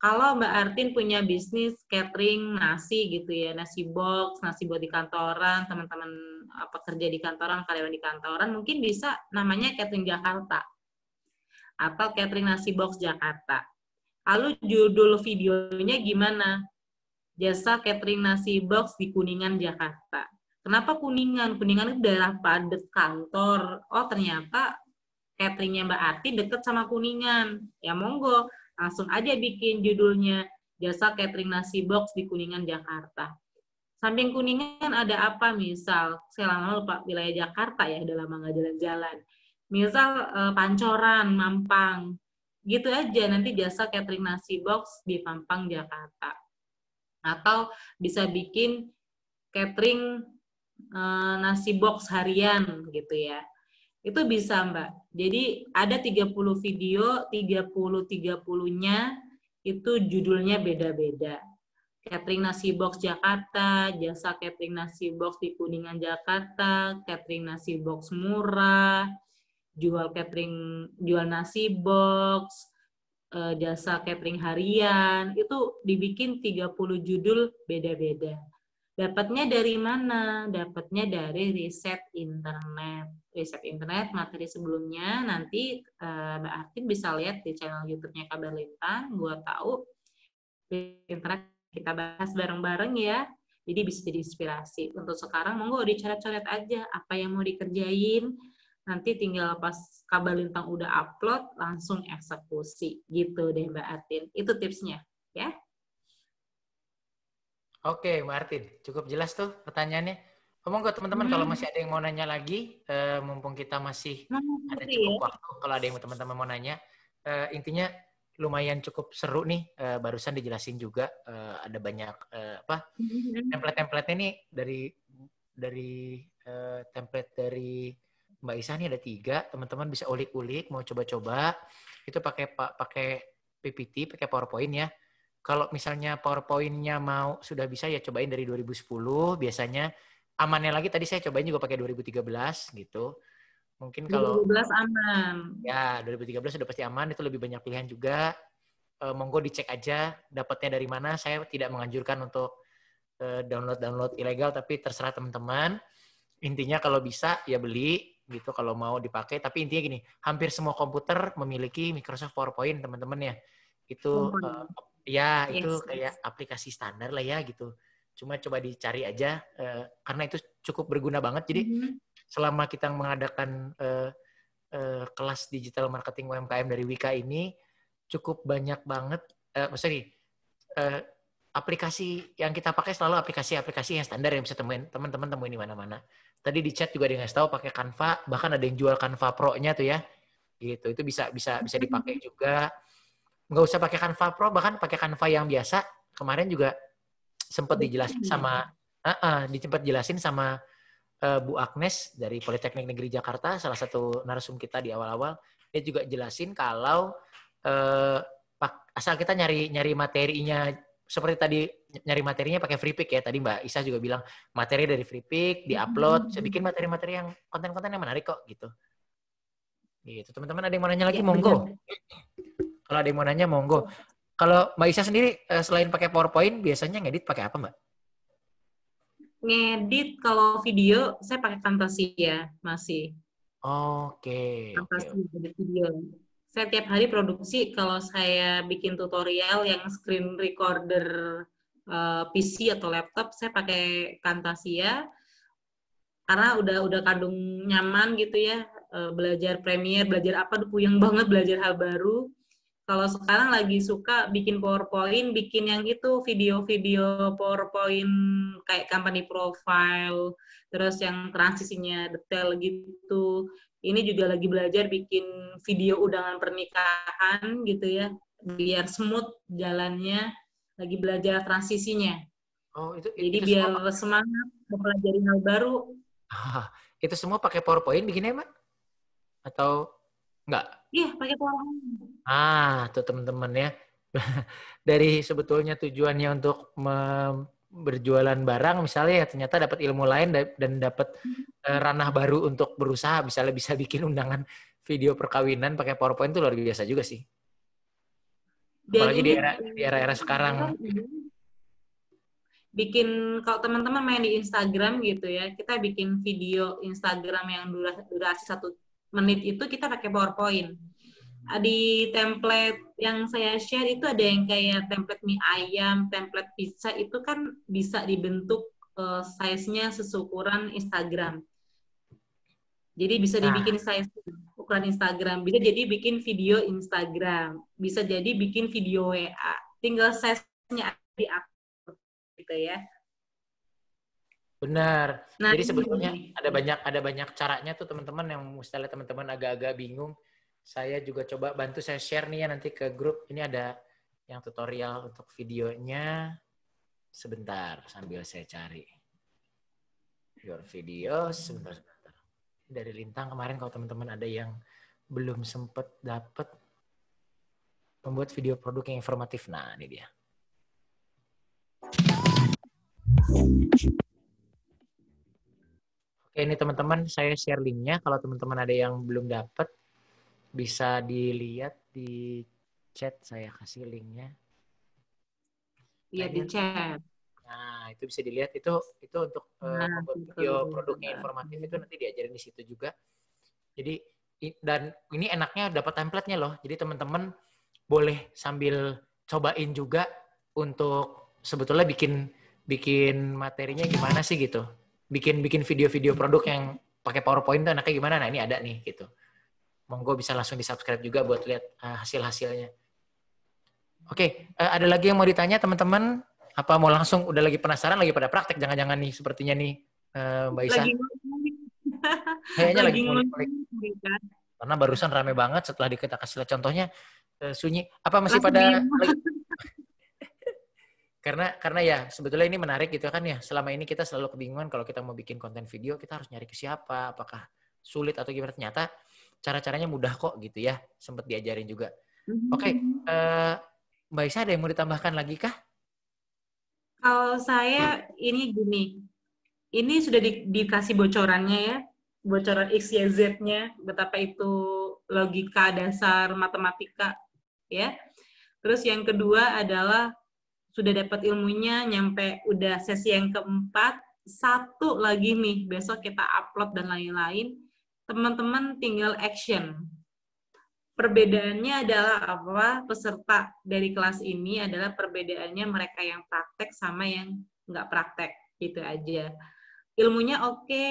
Kalau Mbak Artin punya bisnis catering nasi gitu ya, nasi box, nasi buat di kantoran, teman-teman pekerja di kantoran, karyawan di kantoran, mungkin bisa namanya catering Jakarta atau catering nasi box Jakarta. Lalu judul videonya gimana? Jasa catering nasi box di Kuningan, Jakarta. Kenapa Kuningan? Kuningan itu daerah padat kantor. Oh ternyata cateringnya Mbak Arti deket sama Kuningan. Ya monggo, langsung aja bikin judulnya jasa catering nasi box di Kuningan, Jakarta. Samping Kuningan ada apa? Misal, saya lama lupa wilayah Jakarta ya, udah lama nggak jalan-jalan. Misal Pancoran, Mampang. Gitu aja, nanti jasa catering nasi box di Mampang, Jakarta. Atau bisa bikin catering nasi box harian gitu ya. Itu bisa, Mbak. Jadi ada 30 video, 30-30-nya itu judulnya beda-beda. Catering nasi box Jakarta, jasa catering nasi box di Kuningan Jakarta, catering nasi box murah, jual nasi box, jasa catering harian, itu dibikin 30 judul beda-beda. Dapatnya dari mana? Dapatnya dari riset internet. Riset internet, materi sebelumnya, nanti Mbak Artin bisa lihat di channel YouTube-nya Kabar Lintang, buat tahu internet kita bahas bareng-bareng ya. Jadi bisa jadi inspirasi. Untuk sekarang, monggo dicoret-coret aja apa yang mau dikerjain. Nanti tinggal pas Kabar Lintang udah upload, langsung eksekusi. Gitu deh Mbak Artin. Itu tipsnya. Ya. Oke, Mbak Artin, cukup jelas tuh pertanyaannya. Monggo teman-teman kalau masih ada yang mau nanya lagi, mumpung kita masih ada cukup waktu, kalau ada yang teman-teman mau nanya, intinya lumayan cukup seru nih. Barusan dijelasin juga ada banyak template-template nih dari template dari Mbak Isa nih ada 3. Teman-teman bisa ulik-ulik, mau coba-coba itu pakai PPT, pakai PowerPoint ya. Kalau misalnya PowerPoint-nya mau sudah bisa ya cobain dari 2010 biasanya. Amannya lagi tadi saya cobain juga pakai 2013 gitu. Mungkin kalau 2012 aman. Ya, 2013 sudah pasti aman, itu lebih banyak pilihan juga. Monggo dicek aja dapatnya dari mana. Saya tidak menganjurkan untuk download ilegal, tapi terserah teman-teman. Intinya kalau bisa ya beli gitu kalau mau dipakai. Tapi intinya gini, hampir semua komputer memiliki Microsoft PowerPoint teman-teman ya. Itu itu kayak aplikasi standar lah ya gitu. Cuma coba dicari aja karena itu cukup berguna banget. Jadi selama kita mengadakan kelas digital marketing UMKM dari Wika ini cukup banyak banget. Maksudnya aplikasi yang kita pakai selalu aplikasi-aplikasi yang standar yang bisa teman-teman temuin di mana-mana. Tadi di chat juga dia ngasih tahu pakai Canva, bahkan ada yang jual Canva Pro-nya tuh ya. Gitu. Itu bisa dipakai juga. Nggak usah pakai Canva Pro, bahkan pakai Canva yang biasa. Kemarin juga sempat dijelasin sama Bu Agnes dari Politeknik Negeri Jakarta, salah satu narsum kita di awal-awal. Dia juga jelasin kalau asal kita nyari materinya, seperti tadi nyari materinya pakai Freepik ya. Tadi Mbak Isa juga bilang materi dari Freepik diupload, saya bikin materi-materi yang konten-konten yang menarik kok gitu. Gitu. Teman-teman ada yang mau nanya lagi, monggo. Kalau ada yang mau nanya, monggo. Kalau Mbak Isa sendiri selain pakai PowerPoint, biasanya ngedit pakai apa, Mbak? Ngedit kalau video, saya pakai Camtasia masih. Oke. Camtasia video. Saya tiap hari produksi kalau saya bikin tutorial yang screen recorder PC atau laptop, saya pakai Camtasia karena udah kadung nyaman gitu ya, belajar Premiere, belajar apa, udah puyeng banget belajar hal baru. Kalau sekarang lagi suka bikin PowerPoint, bikin yang itu video-video PowerPoint kayak company profile, terus yang transisinya detail gitu. Ini juga lagi belajar bikin video undangan pernikahan gitu ya, biar smooth jalannya, lagi belajar transisinya. Oh, Jadi itu semua biar semangat mempelajari hal baru. itu semua pakai PowerPoint bikinnya, Mbak? Atau enggak? Iya, pakai PowerPoint. Tuh teman-teman ya. Dari sebetulnya tujuannya untuk berjualan barang misalnya ya ternyata dapat ilmu lain dan dapat ranah baru untuk berusaha, misalnya bisa bikin undangan video perkawinan pakai PowerPoint itu luar biasa juga sih. Dan Apalagi ini di era sekarang. bikin, kalau teman-teman main di Instagram gitu ya, kita bikin video Instagram yang durasi 1 menit itu kita pakai PowerPoint. Di template yang saya share itu ada yang kayak template mie ayam, template pizza, itu kan bisa dibentuk size-nya sesukuran Instagram. Jadi bisa dibikin size ukuran Instagram, bisa jadi bikin video Instagram, bisa jadi bikin video WA. Tinggal size-nya diatur gitu ya. Benar. Nah, Jadi sebetulnya ada banyak caranya tuh teman-teman yang misalnya teman-teman agak-agak bingung. Saya juga coba bantu saya share nih ya nanti ke grup. Ini ada yang tutorial untuk videonya. Sebentar sambil saya cari. Your video sebentar. Dari Lintang kemarin kalau teman-teman ada yang belum sempat dapat membuat video produk yang informatif. Nah, ini dia. Oke, ini teman-teman saya share linknya. Kalau teman-teman ada yang belum dapat, bisa dilihat di chat, saya kasih linknya. Iya, di chat. Nah, itu bisa dilihat. Itu untuk membuat video produknya informatif itu nanti diajarin di situ juga. Jadi, dan ini enaknya dapat template-nya loh. Jadi teman-teman boleh sambil cobain juga untuk sebetulnya bikin materinya gimana sih gitu. Bikin video-video produk yang pakai PowerPoint tuh enaknya gimana. Nah, ini ada nih gitu. Monggo bisa langsung di-subscribe juga buat lihat hasil-hasilnya. Oke, ada lagi yang mau ditanya teman-teman? Apa mau langsung udah lagi penasaran, lagi pada praktek jangan-jangan nih sepertinya nih Mbak Isa? Kayaknya lagi ngulik-ngulik. Karena barusan rame banget setelah kita kasih lihat contohnya sunyi. Apa masih pada lagi? Karena ya sebetulnya ini menarik gitu kan ya. Selama ini kita selalu kebingungan kalau kita mau bikin konten video kita harus nyari ke siapa, apakah sulit atau gimana. Ternyata cara-caranya mudah kok gitu ya. Sempat diajarin juga. Oke, Mbak Isa ada yang mau ditambahkan lagi kah? Kalau saya ini gini, ini sudah dikasih bocorannya ya, bocoran X, Y, Z-nya, betapa itu logika dasar matematika ya. Terus yang kedua adalah sudah dapat ilmunya, nyampe udah sesi yang keempat, satu lagi nih, besok kita upload dan lain-lain, teman-teman tinggal action. Perbedaannya adalah apa? Peserta dari kelas ini adalah perbedaannya mereka yang praktek sama yang nggak praktek, gitu aja. Ilmunya oke,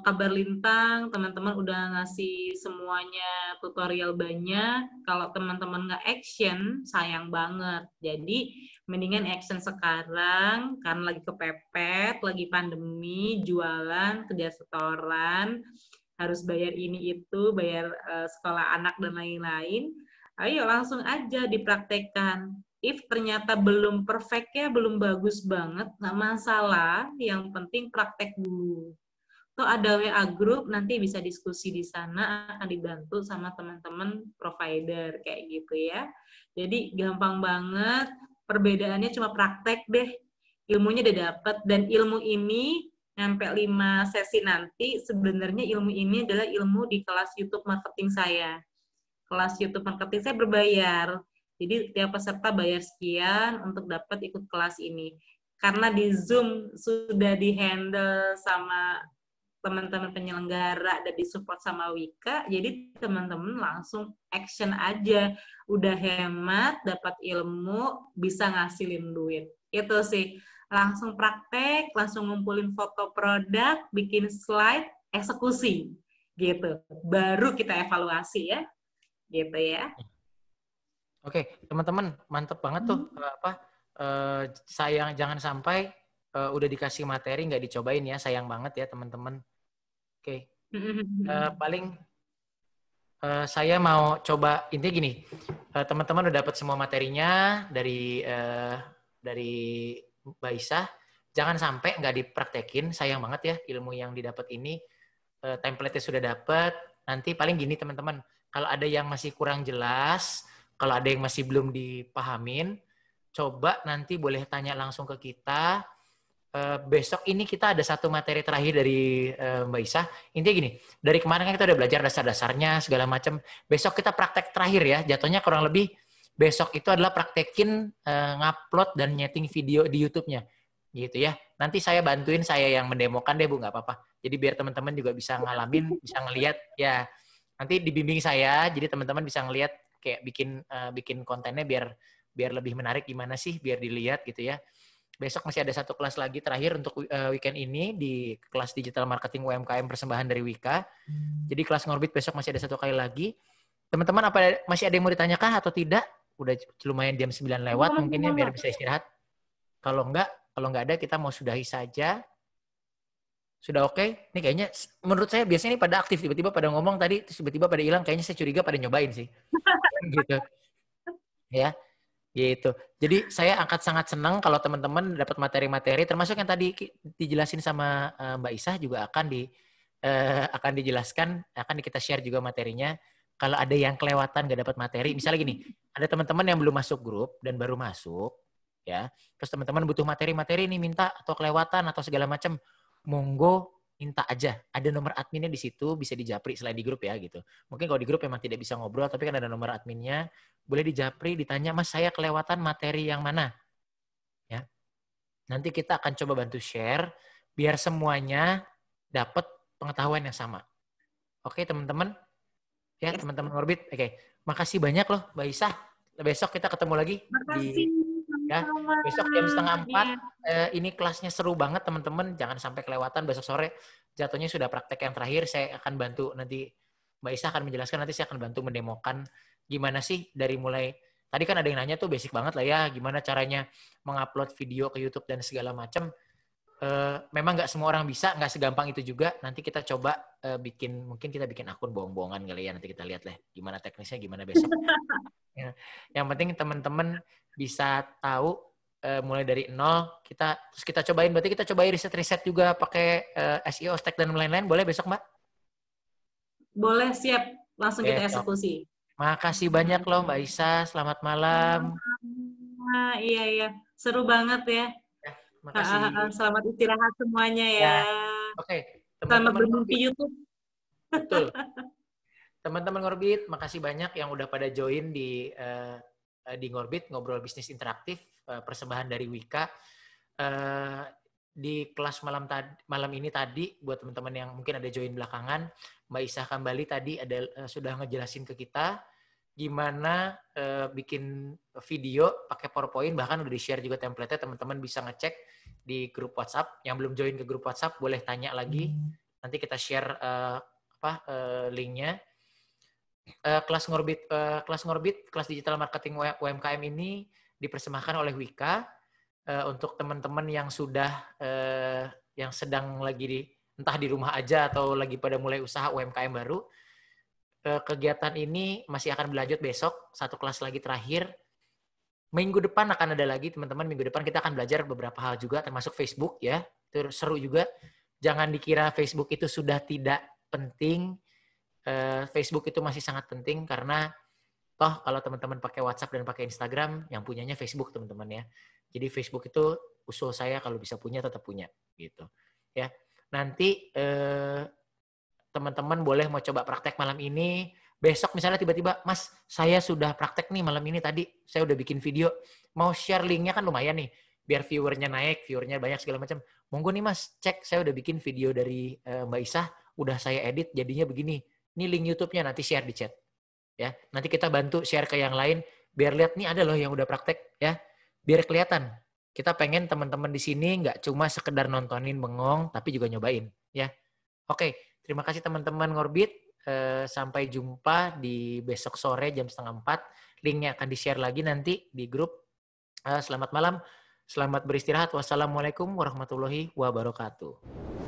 kabar Lintang, teman-teman udah ngasih semuanya tutorial banyak. Kalau teman-teman nggak action, sayang banget. Jadi, mendingan action sekarang, karena lagi kepepet, lagi pandemi, jualan, kerja setoran, harus bayar ini itu, bayar sekolah anak dan lain-lain. Ayo langsung aja dipraktekkan. If ternyata belum perfect ya, belum bagus banget, nggak masalah. Yang penting praktek dulu. Tuh ada WA group, nanti bisa diskusi di sana, akan dibantu sama teman-teman provider kayak gitu ya. Jadi gampang banget, perbedaannya cuma praktek deh. Ilmunya udah dapet, dan ilmu ini sampai 5 sesi nanti, sebenarnya ilmu ini adalah ilmu di kelas YouTube marketing saya. Kelas YouTube marketing saya berbayar. Jadi tiap peserta bayar sekian untuk dapat ikut kelas ini. Karena di Zoom sudah di-handle sama teman-teman penyelenggara dan disupport sama Wika, jadi teman-teman langsung action aja. Udah hemat, dapat ilmu, bisa ngasilin duit. Itu sih. Langsung praktek, langsung ngumpulin foto produk, bikin slide, eksekusi. Gitu. Baru kita evaluasi ya. Gitu ya. Oke, teman-teman, mantep banget tuh. Sayang jangan sampai udah dikasih materi nggak dicobain ya. Sayang banget ya teman-teman. Oke, paling saya mau coba, intinya gini, teman-teman udah dapat semua materinya dari Mbak Isah. Jangan sampai nggak dipraktekin, sayang banget ya ilmu yang didapat ini. Template-nya sudah dapat, nanti paling gini teman-teman, kalau ada yang masih kurang jelas, kalau ada yang masih belum dipahamin, coba nanti boleh tanya langsung ke kita. Besok ini kita ada satu materi terakhir dari Mbak Isah. Intinya gini, dari kemarin kan kita udah belajar dasar-dasarnya segala macam. Besok kita praktek terakhir ya. Jatuhnya kurang lebih besok itu adalah praktekin ngupload dan nyeting video di YouTube-nya. Gitu ya. Nanti saya bantuin, saya yang mendemokan deh Bu, nggak apa-apa. Jadi biar teman-teman juga bisa ngalamin, bisa ngelihat ya. Nanti dibimbing saya, jadi teman-teman bisa ngelihat kayak bikin kontennya biar lebih menarik gimana sih, biar dilihat gitu ya. Besok masih ada satu kelas lagi terakhir untuk weekend ini di kelas digital marketing UMKM persembahan dari Wika. Jadi kelas ngorbit besok masih ada satu kali lagi. Teman-teman masih ada yang mau ditanyakan atau tidak? Udah lumayan jam 9 lewat mungkin ya biar bisa istirahat. Kalau enggak ada kita mau sudahi saja. Sudah oke? Ini kayaknya menurut saya biasanya ini pada aktif, tiba-tiba pada ngomong tadi, tiba-tiba pada hilang, kayaknya saya curiga pada nyobain sih. Gitu. Ya. Gitu. Jadi saya sangat senang kalau teman-teman dapat materi-materi, termasuk yang tadi dijelasin sama Mbak Isah juga akan dijelaskan, akan kita share juga materinya. Kalau ada yang kelewatan nggak dapat materi, misalnya gini, ada teman-teman yang belum masuk grup dan baru masuk, ya, terus teman-teman butuh materi-materi ini minta atau kelewatan atau segala macam, monggo minta aja. Ada nomor adminnya di situ, bisa dijapri selain di grup ya gitu. Mungkin kalau di grup memang tidak bisa ngobrol, tapi kan ada nomor adminnya, boleh dijapri, ditanya, Mas saya kelewatan materi yang mana? Ya, nanti kita akan coba bantu share, biar semuanya dapat pengetahuan yang sama. Oke teman-teman? Ya teman-teman Orbit, oke. Makasih banyak loh Mbak Isah. Besok kita ketemu lagi. Makasih. Ya, besok jam 3:30 ini kelasnya seru banget teman-teman, jangan sampai kelewatan. Besok sore jatuhnya sudah praktek yang terakhir, saya akan bantu nanti Mbak Isa akan menjelaskan, nanti saya akan bantu mendemokan gimana sih dari mulai tadi kan ada yang nanya tuh basic banget lah ya, gimana caranya mengupload video ke YouTube dan segala macam. Memang nggak semua orang bisa, nggak segampang itu juga. Nanti kita coba mungkin kita bikin akun bohong-bohongan kali ya, nanti kita lihat lah gimana teknisnya, gimana besok. Ya. Yang penting teman-teman bisa tahu mulai dari nol, terus kita cobain, berarti kita cobain riset-riset juga pakai SEO, stack dan lain-lain, boleh besok Mbak? Boleh, siap. Langsung kita Besok. eksekusi. Makasih banyak loh Mbak Isa, selamat malam. Iya. Seru banget ya. Makasih. Selamat istirahat semuanya ya. Oke. Selamat bermimpi YouTube. Betul. Teman-teman Ngorbit, makasih banyak yang udah pada join di Ngorbit, Ngobrol Bisnis Interaktif, persembahan dari Wika. Di kelas malam ini tadi, buat teman-teman yang mungkin ada join belakangan, Mbak Isah Kambali tadi sudah ngejelasin ke kita gimana bikin video pakai PowerPoint, bahkan udah di-share juga template-nya, teman-teman bisa ngecek di grup WhatsApp. Yang belum join ke grup WhatsApp boleh tanya lagi, nanti kita share linknya. Kelas Ngorbit, kelas digital marketing UMKM ini dipersembahkan oleh Wika untuk teman-teman yang yang sedang lagi entah di rumah aja atau lagi pada mulai usaha UMKM baru. Kegiatan ini masih akan berlanjut besok, satu kelas lagi terakhir. Minggu depan akan ada lagi teman-teman, minggu depan kita akan belajar beberapa hal juga termasuk Facebook ya. Itu seru juga. Jangan dikira Facebook itu sudah tidak penting. Facebook itu masih sangat penting karena toh kalau teman-teman pakai WhatsApp dan pakai Instagram, yang punyanya Facebook teman-teman ya. Jadi Facebook itu usul saya kalau bisa punya tetap punya gitu ya. Nanti teman-teman boleh mau coba praktek malam ini. Besok misalnya tiba-tiba, Mas saya sudah praktek nih malam ini tadi, saya udah bikin video, mau share linknya kan lumayan nih. biar viewernya naik, viewernya banyak segala macam. Monggo nih Mas, cek saya udah bikin video dari Mbak Isah, udah saya edit jadinya begini. Ini link YouTube-nya, nanti share di chat. Ya, nanti kita bantu share ke yang lain biar lihat nih ada loh yang udah praktek ya. Biar kelihatan. Kita pengen teman-teman di sini nggak cuma sekedar nontonin bengong tapi juga nyobain ya. Oke, terima kasih teman-teman Ngorbit. Sampai jumpa di besok sore jam 3:30. Linknya akan di-share lagi nanti di grup. Selamat malam, selamat beristirahat. Wassalamualaikum warahmatullahi wabarakatuh.